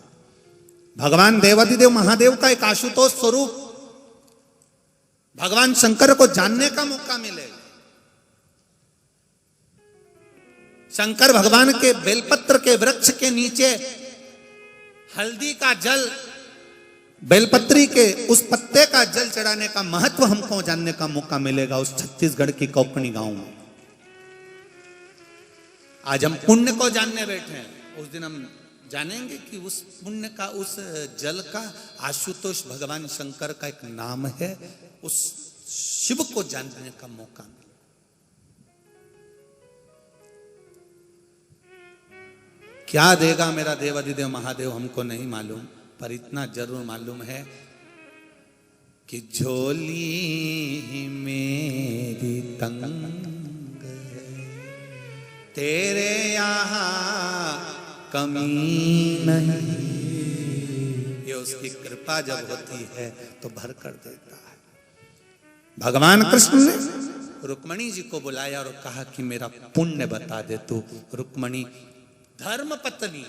भगवान देवाधिदेव महादेव का एक आशुतोष स्वरूप भगवान शंकर को जानने का मौका मिलेगा। शंकर भगवान के बेलपत्र के वृक्ष के नीचे हल्दी का जल, बेलपत्री के उस पत्ते का जल चढ़ाने का महत्व हमको जानने का मौका मिलेगा उस छत्तीसगढ़ की कोकणी गांव में। आज हम पुण्य को जानने बैठे हैं, उस दिन हम जानेंगे कि उस पुण्य का, उस जल का आशुतोष भगवान शंकर का एक नाम है। उस शिव को जानने का मौका मिला। क्या देगा मेरा देवाधिदेव महादेव हमको नहीं मालूम, पर इतना जरूर मालूम है कि झोली मेरी तंग तेरे यहाँ कमी नहीं। ये उसकी कृपा जब होती है तो भर कर देता है। भगवान कृष्ण ने रुक्मणी जी को बुलाया और कहा कि मेरा पुण्य बता दे तू। रुक्मणी धर्म पत्नी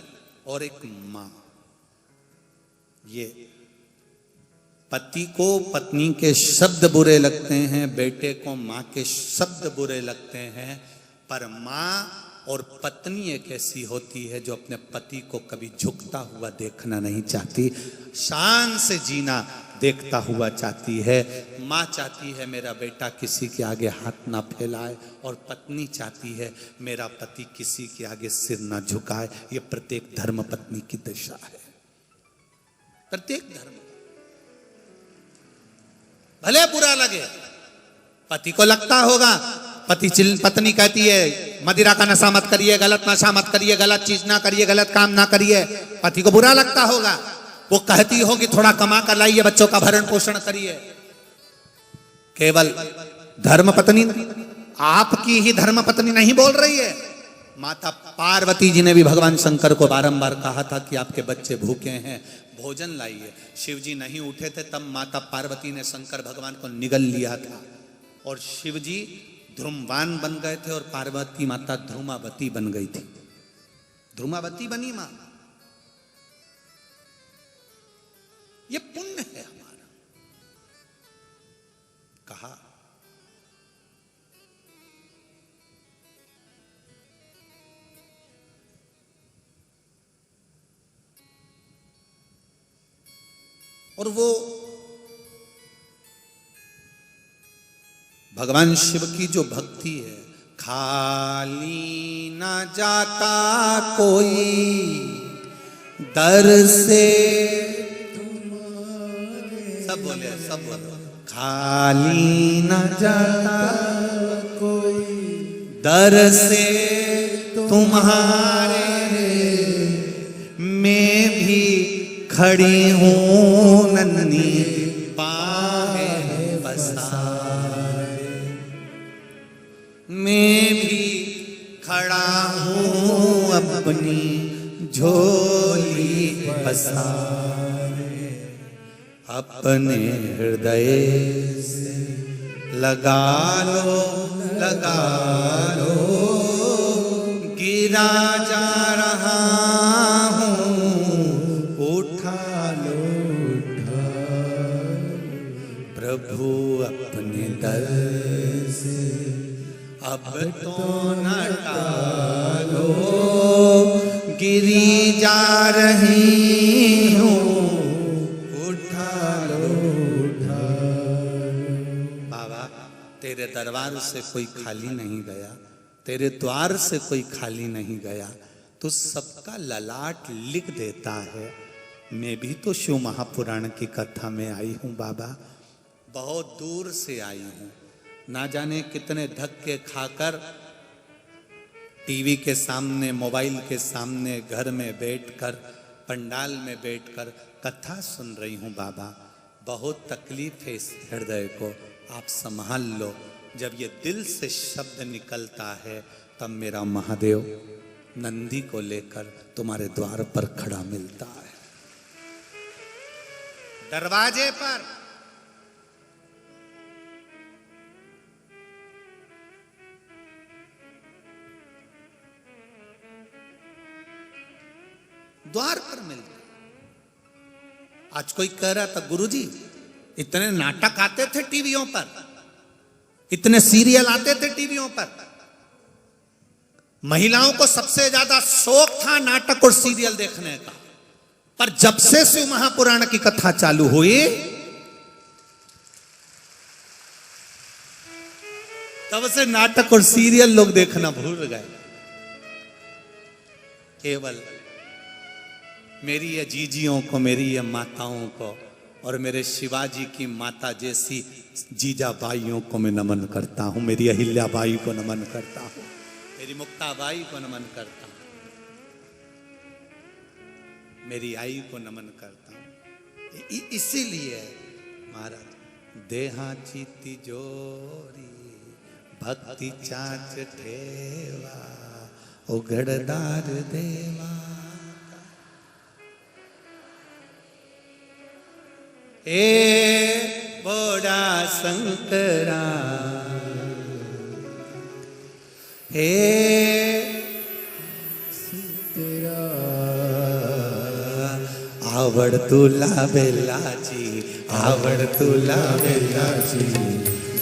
और एक मां, ये पति को पत्नी के शब्द बुरे लगते हैं, बेटे को मां के शब्द बुरे लगते हैं, पर मां और पत्नी एक ऐसी होती है जो अपने पति को कभी झुकता हुआ देखना नहीं चाहती, शान से जीना देखता हुआ चाहती है। मां चाहती है मेरा बेटा किसी के आगे हाथ ना फैलाए, और पत्नी चाहती है मेरा पति किसी के आगे सिर ना झुकाए। ये प्रत्येक धर्म पत्नी की दशा है। प्रत्येक धर्म, भले बुरा लगे, पति को लगता होगा, पत्नी कहती है मदिरा का नशा मत करिए, गलत नशा मत करिए, गलत चीज ना करिए, गलत काम ना करिए, पति को बुरा लगता होगा। वो कहती होगी थोड़ा कमा कर लाइए, बच्चों का भरण पोषण करिए। केवल धर्म पत्नी, आपकी ही धर्म पत्नी नहीं बोल रही है, माता पार्वती जी ने भी भगवान शंकर को बारंबार कहा था कि आपके बच्चे भूखे हैं, भोजन लाइए। शिव जी नहीं उठे थे, तब माता पार्वती ने शंकर भगवान को निगल लिया था, और शिव जी ध्रुमवान बन गए थे और पार्वती माता ध्रुमावती बन गई थी। ध्रुमावती बनी मां। ये पुण्य है हमारा। कहा और वो भगवान शिव की जो भक्ति है, खाली ना जाता कोई दर से, सब बोले, सब बोलो, खाली ना जाता कोई दर से तुम्हारे, मैं भी खड़ी हूं नन्ही बाहें पसारे, मैं भी खड़ा हूं अपनी झोली पसारे, अपने हृदय से लगा लो, लगा लो, गिरा जा रहा हूं, उठा लो, उठा प्रभु अपने दर से अब तो न टालो, गिरी जा रही हूं, उठा लो, उठा लो। बाबा तेरे दरबार से कोई खाली नहीं गया, तेरे द्वार से कोई खाली नहीं गया, तो सबका ललाट लिख देता है। मैं भी तो शिव महापुराण की कथा में आई हूं बाबा, बहुत दूर से आई हूं, ना जाने कितने धक्के खाकर टीवी के सामने, मोबाइल के सामने, घर में बैठकर, पंडाल में बैठकर कथा सुन रही हूं बाबा। बहुत तकलीफ है इस हृदय को, आप संभाल लो। जब ये दिल से शब्द निकलता है तब मेरा महादेव नंदी को लेकर तुम्हारे द्वार पर खड़ा मिलता है, दरवाजे पर। द्वार पर मिल जाए। आज कोई कह रहा था गुरुजी इतने नाटक आते थे टीवियों पर, इतने सीरियल आते थे टीवियों पर, महिलाओं को सबसे ज्यादा शौक था नाटक और सीरियल देखने का, पर जब से शिव महापुराण की कथा चालू हुई तब से नाटक और सीरियल लोग देखना भूल गए। केवल मेरी ये जीजियों को, मेरी ये माताओं को और मेरे शिवाजी की माता जैसी जीजाबाइयों को मैं नमन करता हूं, मेरी अहिल्या बाई को नमन करता हूं, मेरी मुक्ताबाई को नमन करता हूं, मेरी आई को नमन करता हूं। इसीलिए महाराज देहाची तिजोरी भक्ति चाच ठेवा उघड़दार देवा। ए बोड़ा शंकरा हे आवड़ तुला बेलाची, आवड़ तुला बेलाची,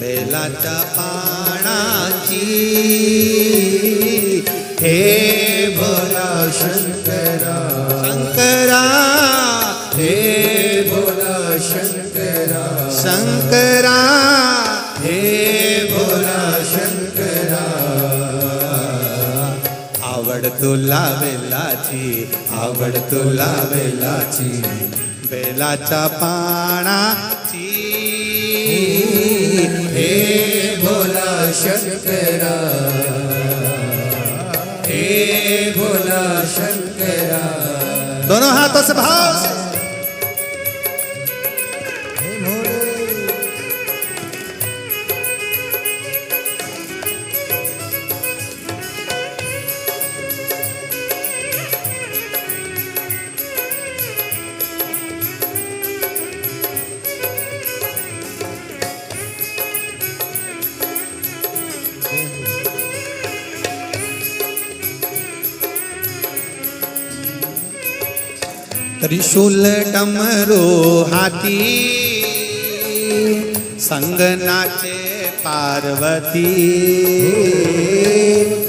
बेलाचा पाणाची। हे बोला शंकरा शंकरा, हे भोला शंकरा शंकरा हे भोला शंकरा। आवड़ तुला बेलाची, आवड़ तुला बेलाची, बेलाचा पाणाची। हे भोला शंकरा हे भोला शंकरा। दोनों हाथों से भाव से त्रिशूल डमरू हाथी संग नाचे पार्वती।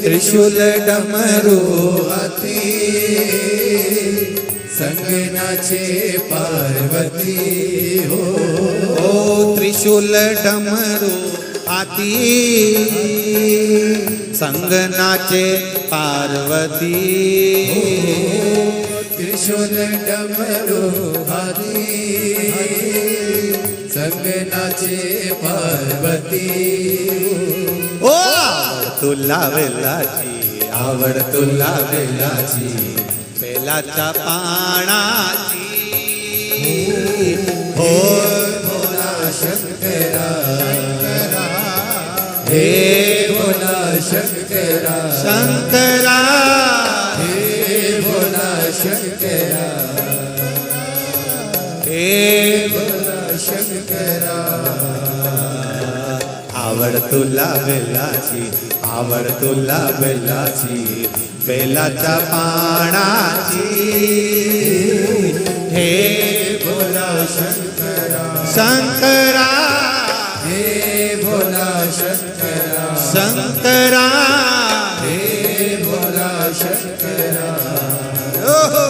त्रिशूल डमरू हाथी संग नाचे पार्वती हो। ओ त्रिशूल डमरू हाथी संग नाचे पार्वती। त्रिशूल डमरू हाथी संग नाचे पार्वती। ओ आवड़ तुला बेलाची, आवड़ तुला बेलाची, बेलाचा पाणाची। हो भोला शंकरा हे भोला शंकरा शंकरा हे भोला शंकरा हे भोला शंकरा। आवड़ तुला बेलाची, आवड़ तुला बेलाची, बेलाचा पाणाची। हे भोला शंकरा शंकरा हे भोला शंकरा शंकरा हे भोला शंकरा। ओहो।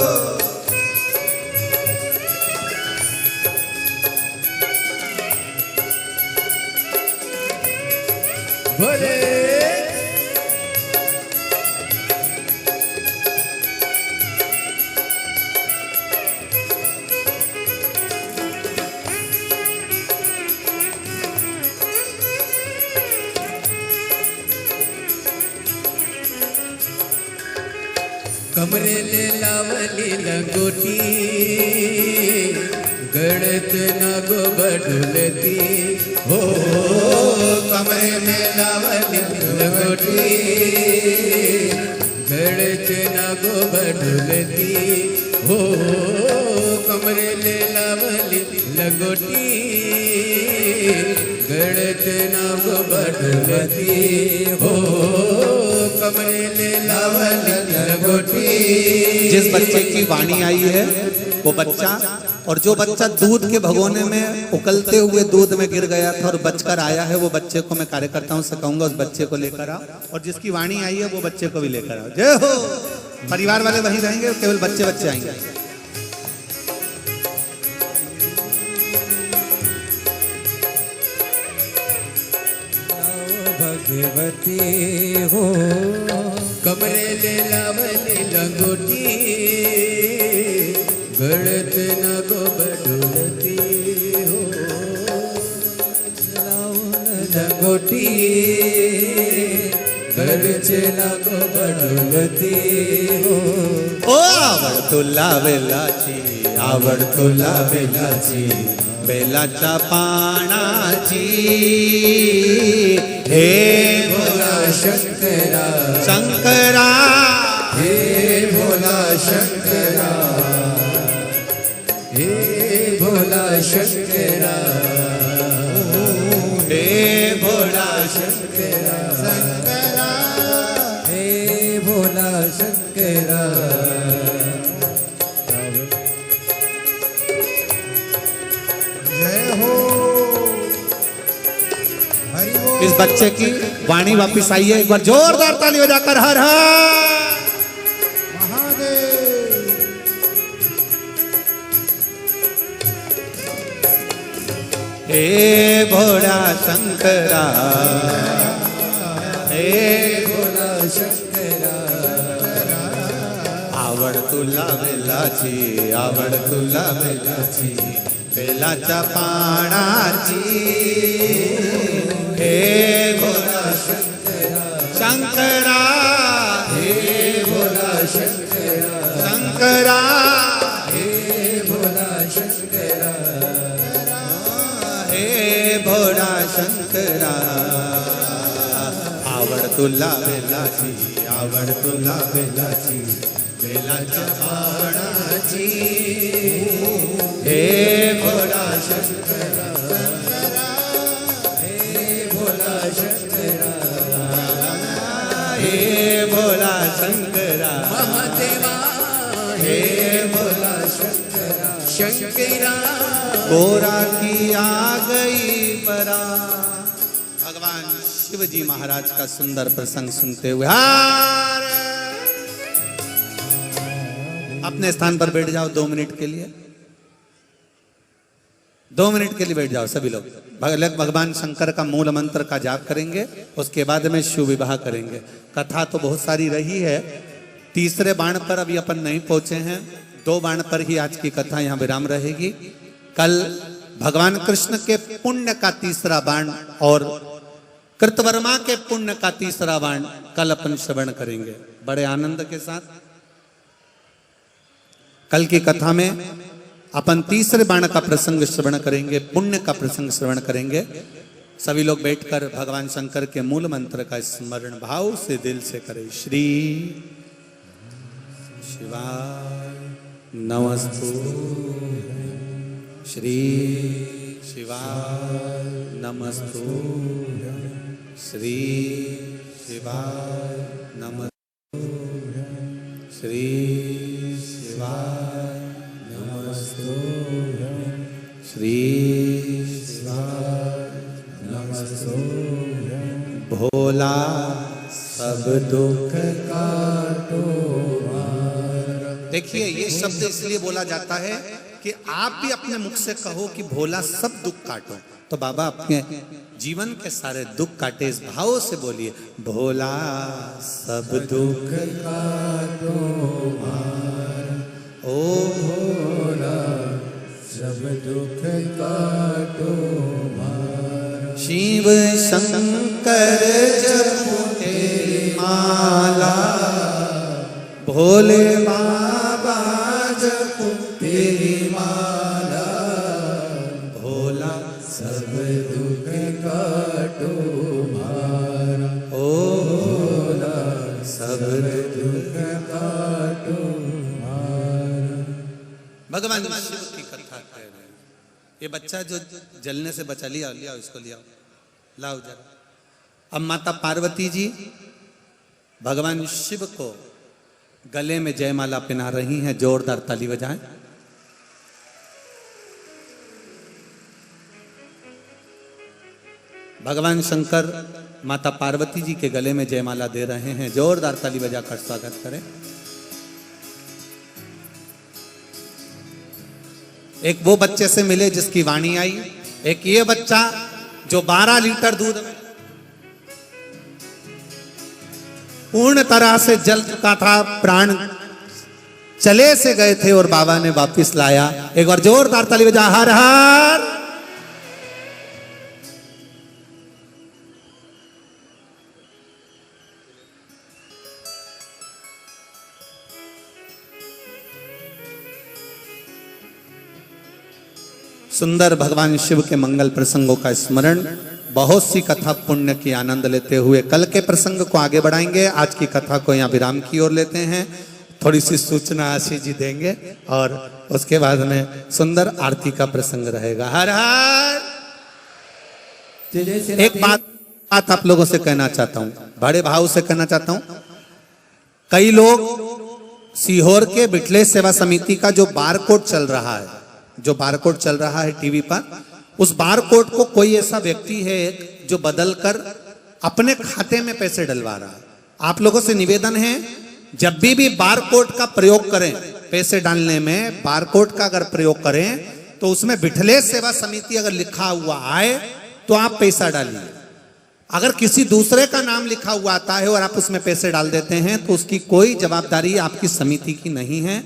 भोले कमरे ले लावली लंगोटी गड़त नागो बडुलती हो। कमरे में लावली लंगोटी गड़त नागो बडुलती हो। कमरे ले लावली लंगोटी गड़त नागो बडुलती हो। कमरे ले लावली लंगोटी जिस बच्चे की वाणी आई है वो बच्चा, और जो बच्चा दूध के भगोने में उकलते हुए दूध में गिर गया था और बचकर आया है, वो बच्चे को मैं कार्यकर्ताओं से कहूंगा उस बच्चे को लेकर आओ, और जिसकी वाणी आई है वो बच्चे को भी लेकर आओ। जय हो। परिवार वाले वहीं रहेंगे, केवल बच्चे बच्चे आएंगे। भगवती हो कमरे ले लावली लंगोटी, गड़त न गो बडुलती हो लंगोटी, गड़त न गो बडुलती हो। ओ आवड तुला वेलाची, आवड तुला वेलाची, बेलाच्या पानाची, हे भोला शंकरा शंकरा, हे भोला शंकरा, हे भोला शंकरा, हे भोला शंकरा, शंकरा, हे भोला शंकरा। जय हो। हरि बोल। इस बच्चे की वाणी वापिस आई है, एक बार जोरदार ताली बजाकर हर हर महादेव। हे भोला शंकरा, हे भोला शंकरा, आवड तुला वेलाची, आवड तुला वेलाची, बेलाच्या पानाची, हे भोला शंकरा, हे भोला शंकरा, शंकरा, हे भोला शंकरा, हे भोला शंकरा, आवड तुला वेलाची, आवड तुला वेलाची, बेलाच्या पानाची, हे भोला शंकरा, हे भोला शंकरा, हे भोला शंकरा, महादेवा, हे भोला शंकरा, शंकरा, गोरा की आ गई बरा। भगवान शिव जी महाराज का सुंदर प्रसंग सुनते हुए हार अपने स्थान पर बैठ जाओ 2 मिनट के लिए, 2 मिनट के लिए बैठ जाओ सभी लोग। भगवान शंकर का मूल मंत्र का जाप करेंगे, उसके बाद में शिव विवाह करेंगे। कथा तो बहुत सारी रही है, तीसरे बाण पर अभी अपन नहीं पहुंचे हैं, 2 बाण पर ही आज की कथा यहाँ विराम रहेगी। कल भगवान कृष्ण के पुण्य का तीसरा बाण और कृतवर्मा के पुण्य का तीसरा बाण कल अपन श्रवण करेंगे बड़े आनंद के साथ। कल की कथा में अपन तीसरे बाण का प्रसंग श्रवण करेंगे, पुण्य का प्रसंग श्रवण करेंगे। सभी लोग बैठकर भगवान शंकर के मूल मंत्र का स्मरण भाव से दिल से करें। श्री शिवाय नमस्तु, श्री शिवाय नमस्तु, श्री शिवाय नमस्तु, श्री शिवाय नमस्तु, श्री शिवाय नमस्तु। भोला सब दुख काटो। देखिए ये शब्द इसलिए बोला जाता है कि आप भी अपने मुख से कहो कि भोला सब दुख काटो, तो बाबा अपने जीवन के सारे दुख काटे। इस भाव से बोलिए भोला सब दुख काटो, ओ भोला सब दुख काटो। शिव शंकर जपते माला, भोले बाबा जपो तेरी माला। भोला सब दुख काटो मारा, ओ भोला सब दुख काटो मारा। भगवान शिव की कथा कह रहे हैं। ये बच्चा जो जलने से बचा, लिया लिया इसको, लिया लाओ जरा। अब माता पार्वती जी भगवान शिव को गले में जयमाला पहना रही हैं, जोरदार ताली बजाएं। भगवान शंकर माता पार्वती जी के गले में जयमाला दे रहे हैं, जोरदार ताली बजाकर स्वागत करें। एक वो बच्चे से मिले जिसकी वाणी आई, एक ये बच्चा जो 12 लीटर दूध में पूर्ण तरह से जल चुका था, प्राण चले से गए थे और बाबा ने वापस लाया। एक बार जोरदार ताली बजा, हर हर। सुंदर भगवान शिव के मंगल प्रसंगों का स्मरण, बहुत सी कथा पुण्य की आनंद लेते हुए कल के प्रसंग को आगे बढ़ाएंगे। आज की कथा को यहाँ विराम की ओर लेते हैं। थोड़ी सी सूचना आशीष जी देंगे और उसके बाद में सुंदर आरती का प्रसंग रहेगा। हर हर। एक बात आप लोगों से कहना चाहता हूँ, बड़े भाव से कहना चाहता हूँ। कई लोग सीहोर के बिटले सेवा समिति का जो बारकोड चल रहा है, जो बारकोड चल रहा है टीवी पर, उस बारकोड को कोई ऐसा व्यक्ति है जो बदलकर अपने खाते में पैसे डलवा रहा है। आप लोगों से निवेदन है, जब भी बारकोड का प्रयोग करें, पैसे डालने में बारकोड का अगर प्रयोग करें तो उसमें बिठले सेवा समिति अगर लिखा हुआ आए तो आप पैसा डालिए। अगर किसी दूसरे का नाम लिखा हुआ आता है और आप उसमें पैसे डाल देते हैं तो उसकी कोई जवाबदारी आपकी समिति की नहीं है।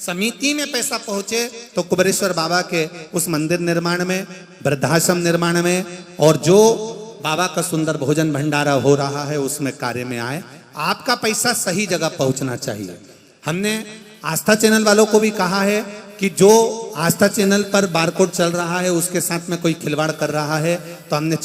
समिति में पैसा पहुंचे तो कुबेरेश्वर बाबा के उस मंदिर निर्माण में, वृद्धाश्रम निर्माण में और जो बाबा का सुंदर भोजन भंडारा हो रहा है उसमें कार्य में आए। आपका पैसा सही जगह पहुंचना चाहिए। हमने आस्था चैनल वालों को भी कहा है कि जो आस्था चैनल पर बारकोड चल रहा है उसके साथ में कोई खिलवाड़ कर रहा है तो हमने